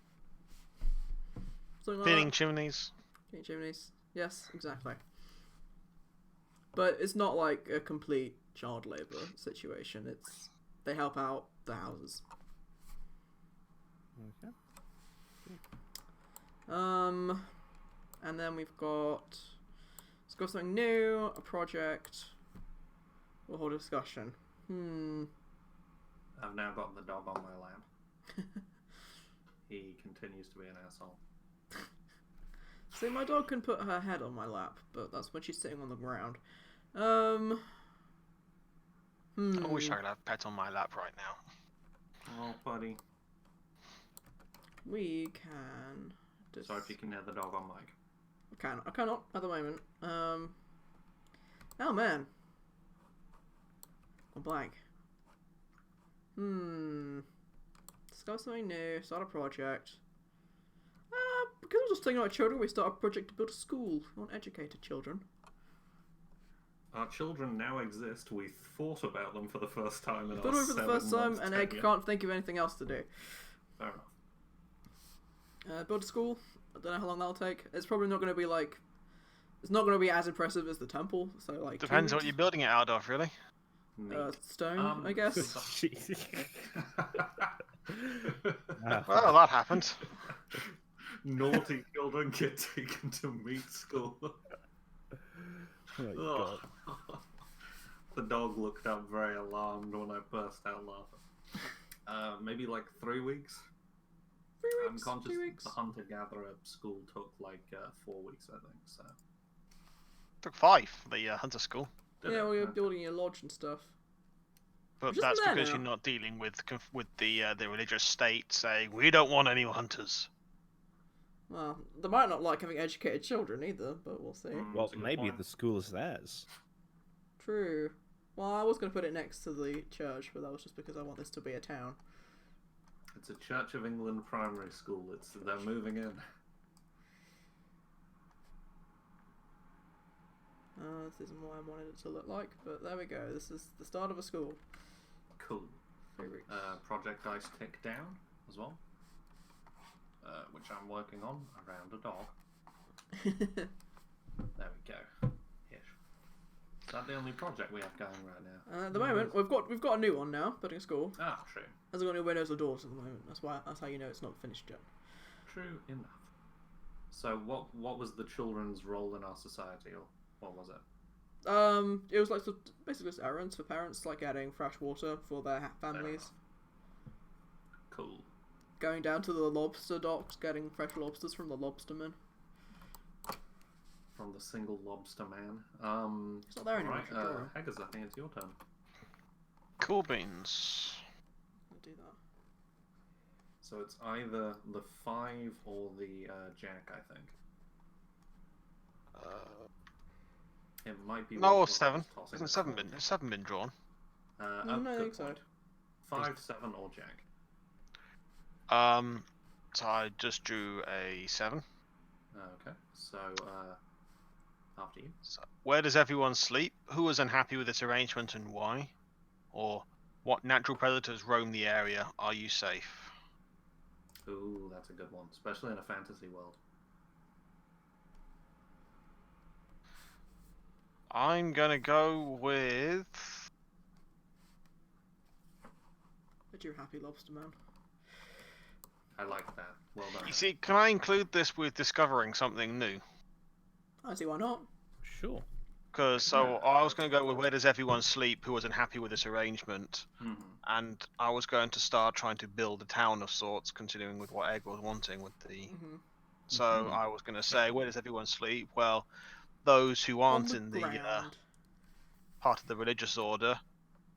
something like Cleaning that. chimneys. Cleaning chimneys. Yes, exactly. But it's not like a complete child labor situation. It's they help out the houses. Okay. And then we've got let's go something new, a project. We'll hold a discussion. I've now got the dog on my lap. He continues to be an asshole. See, my dog can put her head on my lap, but that's when she's sitting on the ground. I wish I could have pet on my lap right now. Oh, buddy. We can. Sorry if you can hear the dog on mic. I cannot at the moment. Oh man. I'm blank. Discuss something new. Start a project. Because I'm just thinking about children, we start a project to build a school. We want educated children. Our children now exist. We thought about them for the first time in Thought our of it for the first 7 time, months and Egg tenure. can't think of anything else to do. Fair enough. Build a school. I don't know how long that'll take. It's probably not going to be like. It's not going to be as impressive as the temple. So like. 2 Depends what weeks. you're building it out of, really. Neat. Stone, I guess. Well, that happened. Naughty children get taken to meat school. Oh my god. The dog looked up very alarmed when I burst out laughing. Maybe like 3 weeks. 3 I'm weeks. conscious 3 weeks. the hunter-gatherer school took like 4 weeks, I think. So. Took 5, the hunter school. Did Yeah, it? well, you're Okay. building your lodge and stuff. But Just that's there because now. you're not dealing with the religious state saying we don't want any hunters. Well, they might not like having educated children either, but we'll see. Well, That's a good maybe point. the school is theirs. True. Well, I was going to put it next to the church, but that was just because I want this to be a town. It's a Church of England primary school. They're moving in. This isn't what I wanted it to look like, but there we go. This is the start of a school. Cool. 3 weeks. Project Ice Tick Down as well, which I'm working on around a dog. There we go. Ish. Is that the only project we have going right now? At the moment, we've got a new one now, building a school. Ah, true. Hasn't got any windows or doors at the moment. That's how you know it's not finished yet. True enough. So what was the children's role in our society, or what was it? It was like basically just errands for parents, like getting fresh water for their families. Cool. Going down to the lobster docks, getting fresh lobsters from the lobsterman. From the single lobster man. It's not there anymore. Right, I should draw him. Haggers, I think it's your turn. Cool beans. I'll do that. So it's either the 5 or the Jack, I think. It might be. No, worthwhile 7. just tossing Hasn't a 7 coin. been? Has 7 been drawn? Oh, No, I good think so. point. 5, 7, or Jack. So I just drew a 7. Okay, so after you. So where does everyone sleep? Who was unhappy with this arrangement and why? Or what natural predators roam the area? Are you safe? Ooh, that's a good one, especially in a fantasy world. I'm gonna go with. But you're happy, Lobster Man. I like that. Well done. You see, can I include this with discovering something new? I see why not. Sure. Because I was going to go with where does everyone sleep who wasn't happy with this arrangement, and I was going to start trying to build a town of sorts, continuing with what Egg was wanting with the. So I was going to say where does everyone sleep? Well, those who aren't in the part of the religious order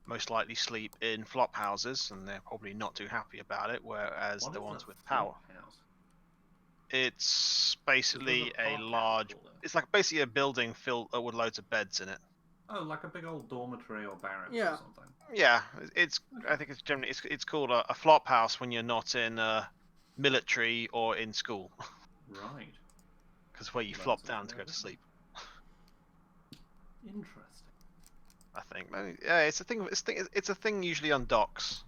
most likely sleep in flop houses, and they're probably not too happy about it. Whereas What the is ones a with power. flop house? It's basically There's a a podcast large. called it. It's like basically a building filled with loads of beds in it. Oh, like a big old dormitory or barracks Yeah. or something. Yeah, it's. I think it's generally it's called a flop house when you're not in military or in school, Right. because where you Learn flop something down to new go to every sleep. Interesting. I think. Yeah, it's a thing. It's a thing usually on docks.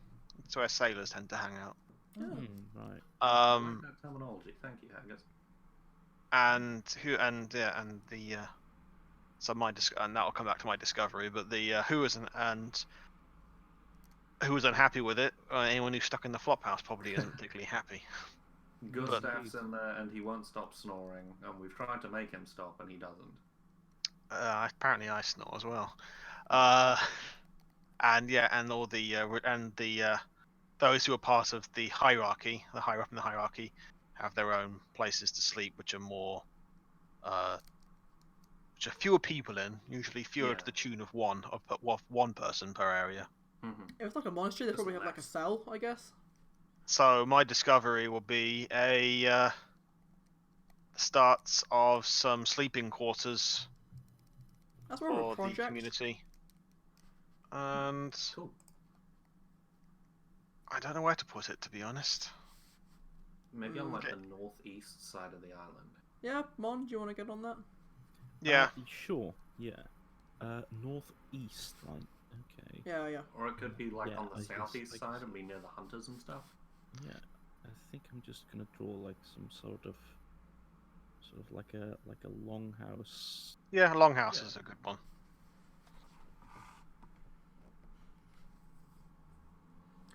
It's where sailors tend to hang out. Right. I like that terminology. Thank you, Haggis. And the so and that'll come back to my discovery. But the who was who was unhappy with it? Anyone who's stuck in the flop house probably isn't particularly happy. Gustav's in there and he won't stop snoring, and we've tried to make him stop and he doesn't. Apparently, I snore as well. And all the those who are part of the hierarchy, the higher up in the hierarchy, have their own places to sleep, which are more, which are fewer people in, usually fewer to the tune of one person per area. If it's like a monastery, they probably have like a cell, I guess. So my discovery will be a starts of some sleeping quarters That's more of a for the project. community, and Cool. I don't know where to put it, to be honest. Maybe on like Okay. the northeast side of the island. Yeah, Mon, do you want to get on that? Yeah. Sure. Yeah. Northeast, right? Okay. Yeah. Or it could be like Yeah, on the I guess- southeast I side guess- and be near the hunters and stuff. Yeah. I think I'm just gonna draw like some sort of like a longhouse. Yeah, Longhouse is a good one.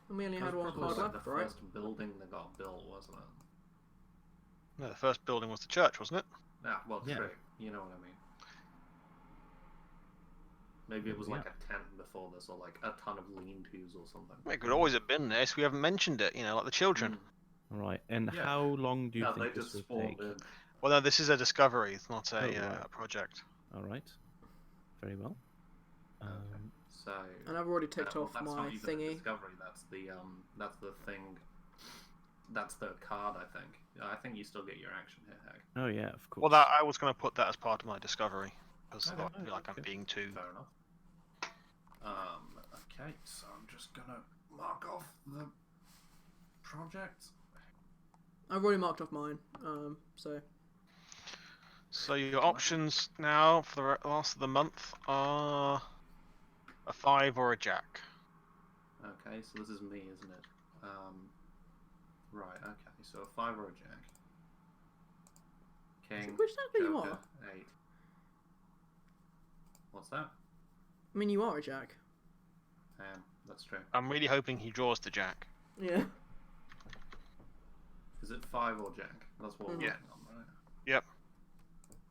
And we only had one Probably card like left, the right? first building that got built, wasn't it? No, the first building was the church, wasn't it? Yeah, well, Yeah. true. You know what I mean. Maybe it was like a tent before this, or like a ton of lean-tos or something. It could always have been this. We haven't mentioned it, like the children. All right. And Yeah. how long do you No, think they this just will spawned take? in. Well, no, this is a discovery. It's not a, right. a project. All right. Very well. Okay. So. And I've already ticked well, off that's my not even a thingy. discovery. That's the thing. That's the card, I think. I think you still get your action here, Hag. Oh yeah, of course. Well, that I was going to put that as part of my discovery because Okay. I feel like I'm being too. Fair enough. Okay, so I'm just gonna mark off the project. I've already marked off mine. So So your options now for the rest of the month are a 5 or a jack. Okay, so this is me, isn't it? Right. Okay, so a 5 or a jack. King. which jack do you Joker, are? 8. What's that? I mean, you are a jack. That's true. I'm really hoping he draws the jack. Yeah. Is it 5 or jack? That's what we're Yeah. working on, right? Yep.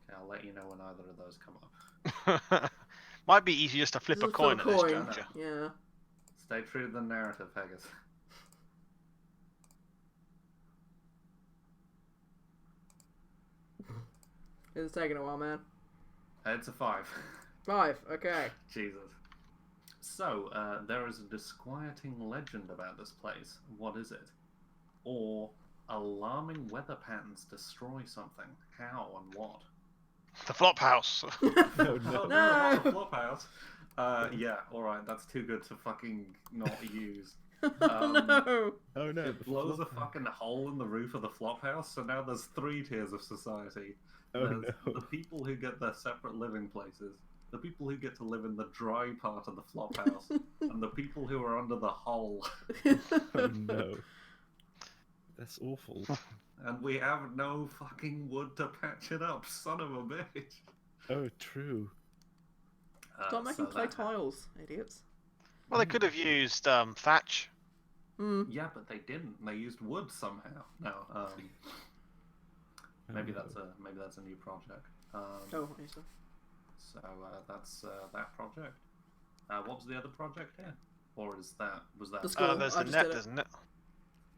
Okay, I'll let you know when either of those come up. Might be easier just to flip a Just coin at this coin. juncture. Yeah. Stay true to the narrative, Haggis. It's taking a while, man. It's a 5. 5. Okay. Jesus. So, there is a disquieting legend about this place. What is it? Or alarming weather patterns destroy something. How and what? The flop house. No, Oh, no. no, not the flop house. Yeah, alright, that's too good to fucking not use. No. Oh no. It blows a fucking hole in the roof of the flop house, so now there's 3 tiers of society. Oh There's no. the people who get their separate living places, the people who get to live in the dry part of the flop house, and the people who are under the hole. Oh no. That's awful. And we have no fucking wood to patch it up, son of a bitch. Oh, true. Start making so clay that- tiles, idiots. Well, they could have used thatch. Yeah, but they didn't. They used wood somehow. No, maybe no. that's a new project. Oh, I see. So that's that project. What was the other project here? Or was that The school. There's I the just net, did it. isn't it?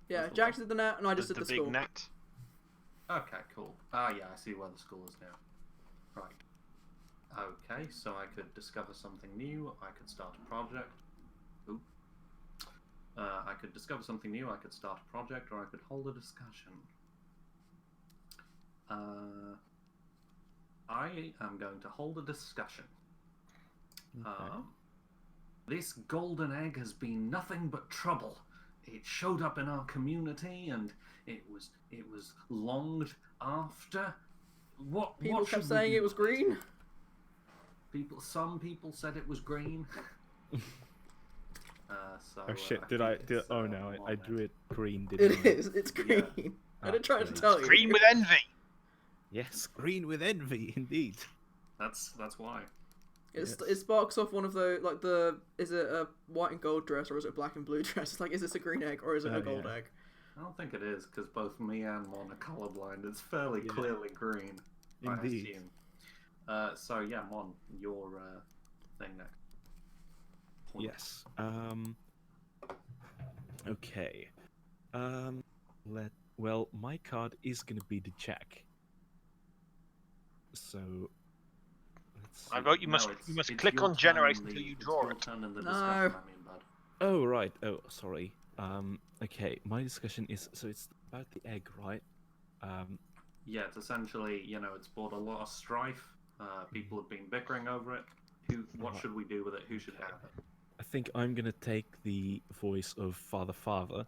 Yeah, What's the Jax what? did the net, and I just There's did the the big school. net. Okay, cool. Yeah, I see where the school is now. Right. Okay, so I could discover something new. I could start a project. Ooh. I could discover something new. I could start a project, or I could hold a discussion. I am going to hold a discussion. Okay. This golden egg has been nothing but trouble. It showed up in our community, and it was longed after. What People what kept should we saying do it was with green. Some people said it was green. Oh shit! Oh no! I drew it green. It Didn't I? is. It's green. I did try to great. tell you. Green with envy. Yes, green with envy, indeed. That's why. It Yes. sparks off one of the is it a white and gold dress or is it a black and blue dress? It's like, is this a green egg or is it Oh, a gold yeah. egg? I don't think it is, because both me and Mon are colorblind. It's fairly Yeah. clearly green. Indeed. I assume. So yeah, Mon, your thing next. Point. Yes. Okay. Well, my card is gonna be the Jack. So. Let's I see. vote you No, must it's click your on generate turn, until Lee. you It's draw your it. turn in the No. discussion, I mean, bud. Oh right. Oh sorry. Okay. My discussion is it's about the egg, right? Yeah, it's essentially, it's brought a lot of strife. People have been bickering over it. What Right. should we do with it? Who should have it? I think I'm gonna take the voice of Father,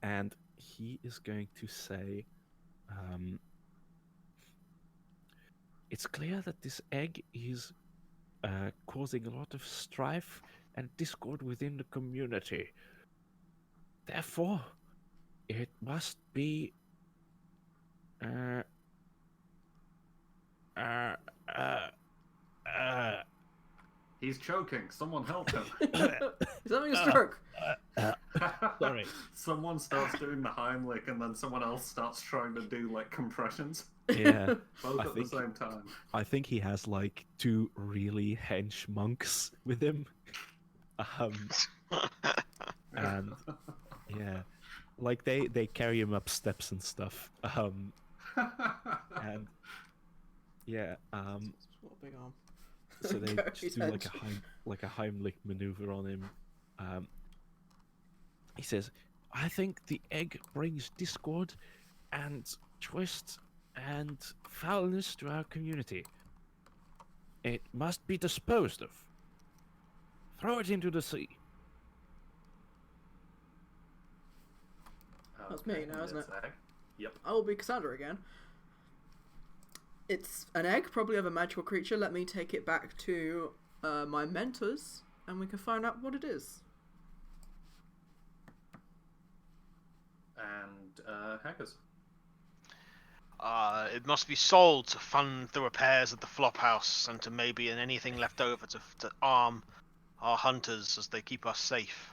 and he is going to say, "It's clear that this egg is causing a lot of strife and discord within the community. Therefore, it must be uh, uh, uh, uh, He's choking. Someone help him. He's having a stroke. sorry. Someone starts doing the Heimlich, and then someone else starts trying to do like compressions, Yeah, both I at think- the same time. I think he has like 2 really hench monks with him. And yeah, like they carry him up steps and stuff. And yeah, What a big arm. so they Go, just he's do hench. like a Heimlich maneuver on him. He says, "I think the egg brings discord and twist and foulness to our community. It must be disposed of. Throw it into the sea." That's me now, isn't it's it? egg. Yep. I will be Cassandra again. It's an egg, probably of a magical creature. Let me take it back to my mentors, and we can find out what it is. And hackers. It must be sold to fund the repairs of the flop house and to maybe and anything left over to arm our hunters as they keep us safe.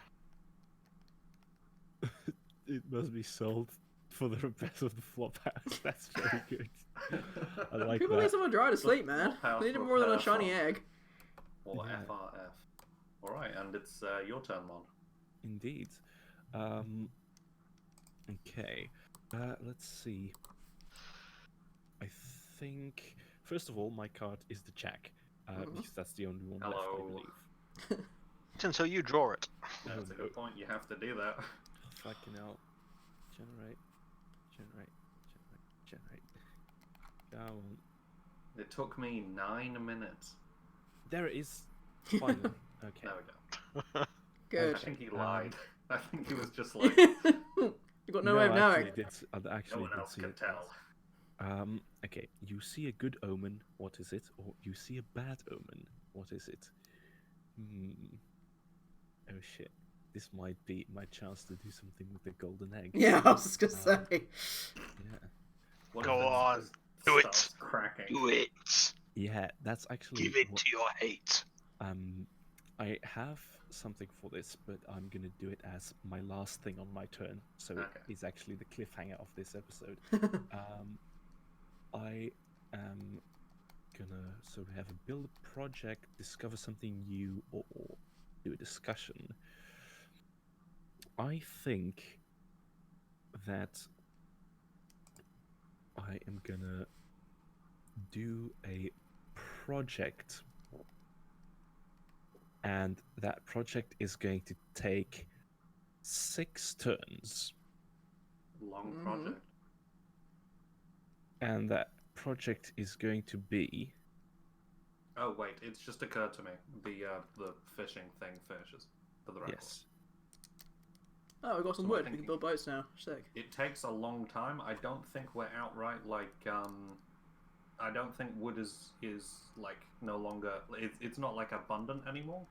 It must be sold for the repairs of the flop house. That's very good. I like People that. need someone dry to sleep, flop man. house They need more than a repair shiny fund. egg. Or Yeah. FRF. Alright, and it's your turn, Mon. Indeed. Okay. Let's see. I think first of all, my card is the Jack, because that's the only one left, I Hello. believe. It's until you draw it. That's a good point. You have to do that. Fucking hell. Generate. Come on. It took me 9 minutes. There it is. Finally. Okay. There we go. Good. I think he lied. I think he was just like, You got no way of knowing. I actually no one did else see could it. tell. Okay. You see a good omen. What is it? Or you see a bad omen. What is it? Oh shit. This might be my chance to do something with the golden egg. Yeah, I was just gonna say. Yeah. What Go if it on, just do it. starts cracking? Do it. Yeah, that's actually Give in to your hate. I have something for this, but I'm gonna do it as my last thing on my turn, so Okay. it is actually the cliffhanger of this episode. I am gonna have a build a project, discover something new, or do a discussion. I think that I am gonna do a project, and that project is going to take 6 turns, Long Mhm. project. and that project is going to be Oh wait, it's just occurred to me. The fishing thing finishes for the record. yes. Oh, we got some So I wood. We think can build boats now. Sick. It takes a long time. I don't think we're outright like I don't think wood is like no longer. It's not like abundant anymore,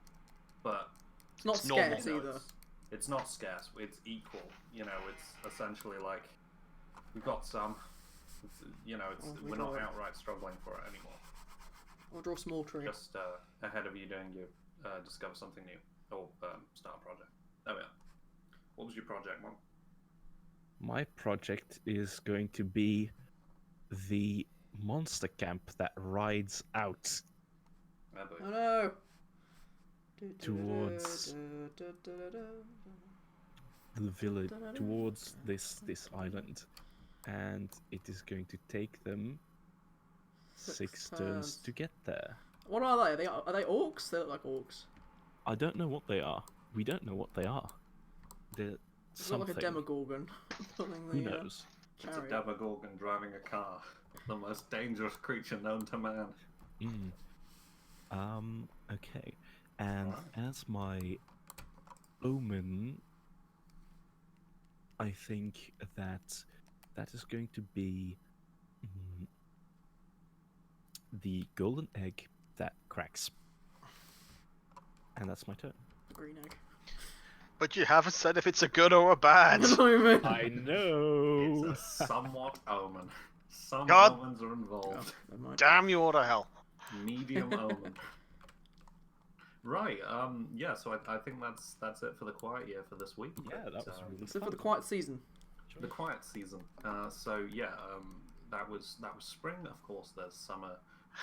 but It's not It's normal. scarce you know, either. it's not scarce. It's equal. You know, it's essentially like we've got some. You know, Oh, we we're got not it. outright struggling for it anymore. I'll draw a small tree. Just ahead of you doing your discover something new or start a project. There we are. What was your project, Mom? My project is going to be the monster camp that rides out Oh, boy. Oh no. Towards- the village, towards this island, and it is going to take them 6 turns turns. to get there. What are they? Are they orcs? They look like orcs. I don't know what they are. We don't know what they are. They're It's not something. like a demogorgon. Pulling Who the, knows? It's a chariot. Demogorgon driving a car. The most dangerous creature known to man. Okay. And Alright. as my omen, I think that is going to be the golden egg that cracks. And that's my turn. Green egg. But you haven't said if it's a good or a bad. I know. It's a somewhat omen. Some God. omens are Oh, involved. never mind. Damn you all to hell. Medium omen. Right. Yeah. So I think that's it for the quiet year for this week. Yeah, But, that was really Except for fun. the quiet season. the quiet season. So yeah. That was spring. Of course, there's summer,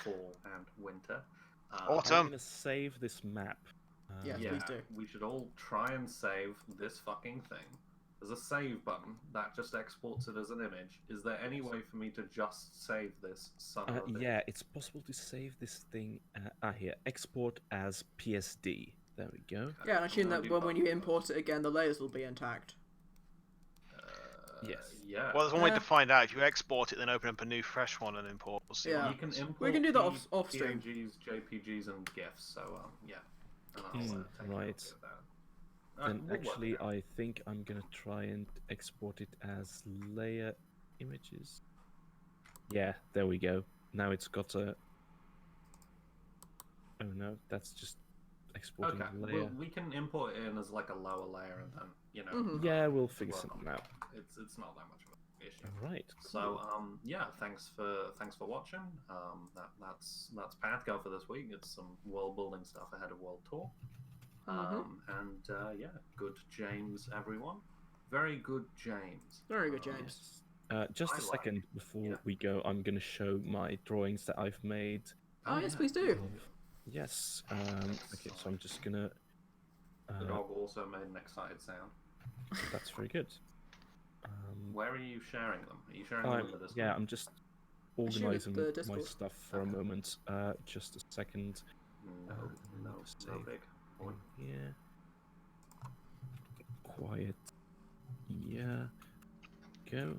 fall, and winter. Autumn. I'm gonna save this map. Yes, Yeah, please do. we should all try and save this fucking thing. There's a save button that just exports it as an image. Is there any way for me to just save this son of a bitch? Yeah, it's possible to save this thing. Here, export as PSD. There we go. Yeah, and I assume I'm gonna that do when you both of import those. it again, the layers will be intact. Yes. Yeah. Well, there's one way Yeah. to find out. If you export it, then open up a new fresh one and import. We'll see what Yeah. You can happens. import We can do that off stream. PNGs, JPGs, and GIFs. So yeah. And I'll, take care right. of that. And we'll work actually, it out. I think I'm gonna try and export it as layer images. Yeah, there we go. Now it's got a. Oh no, that's just exporting Okay, the layer. we can import it in as like a lower layer, and then Yeah, we'll figure work something on out. it. It's not that much of an issue. All right. So yeah, thanks for watching. That's PATHCO for this week. It's some world building stuff ahead of World Tour. And yeah, good James, everyone. Very good James. Very good, James. Just I a like second it. before Yeah. we go, I'm gonna show my drawings that I've made. Oh, yes, yeah. please do. Yes. Okay, so I'm just gonna. The dog also made an excited sound. That's very good. Where are you sharing them? Are you sharing them in the Discord? Yeah, I'm just assume it's organizing the my Discord. stuff for a moment. Just a second. No save big. Boy. Here. Quiet. Yeah. Go.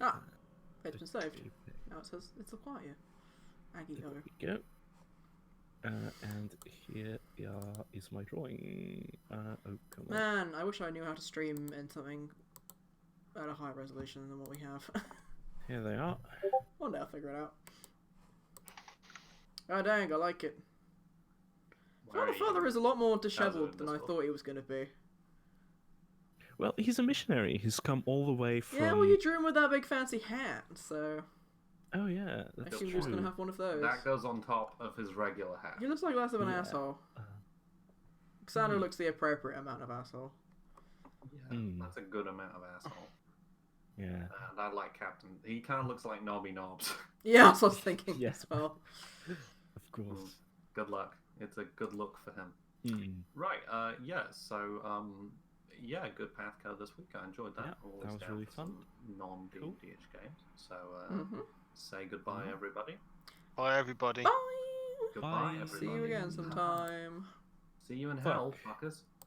Ah, it's been saved. Now it says it's acquire. Aggie There O. we go. And here is my drawing. Oh, come on. Man, I wish I knew how to stream in something at a higher resolution than what we have. Here they are. One day I'll figure it out. Oh dang, I like it. Father Father is a lot more dishevelled than I thought he was going to be. Well, he's a missionary. He's come all the way from... Yeah, well you drew him with that big fancy hat, so... Oh yeah, I that's think we're just true. going to have one of those. That goes on top of his regular hat. He looks like less of an Yeah. asshole. Xander looks the appropriate amount of asshole. Yeah, that's a good amount of asshole. Yeah. And I like Captain. He kind of looks like Nobby Knobs. Yeah, that's what I was thinking Yeah. as well. Of course. Good luck. It's a good look for him. Mm. Right, yeah, so, yeah, good PATHCO this week. I enjoyed that. Yeah, Always that was down really for fun. some non-DDH Cool. games. So, Mhm. say goodbye, everybody. Bye, everybody. Bye! Goodbye, Bye. everybody. See you again sometime. See you in Fuck. hell, fuckers.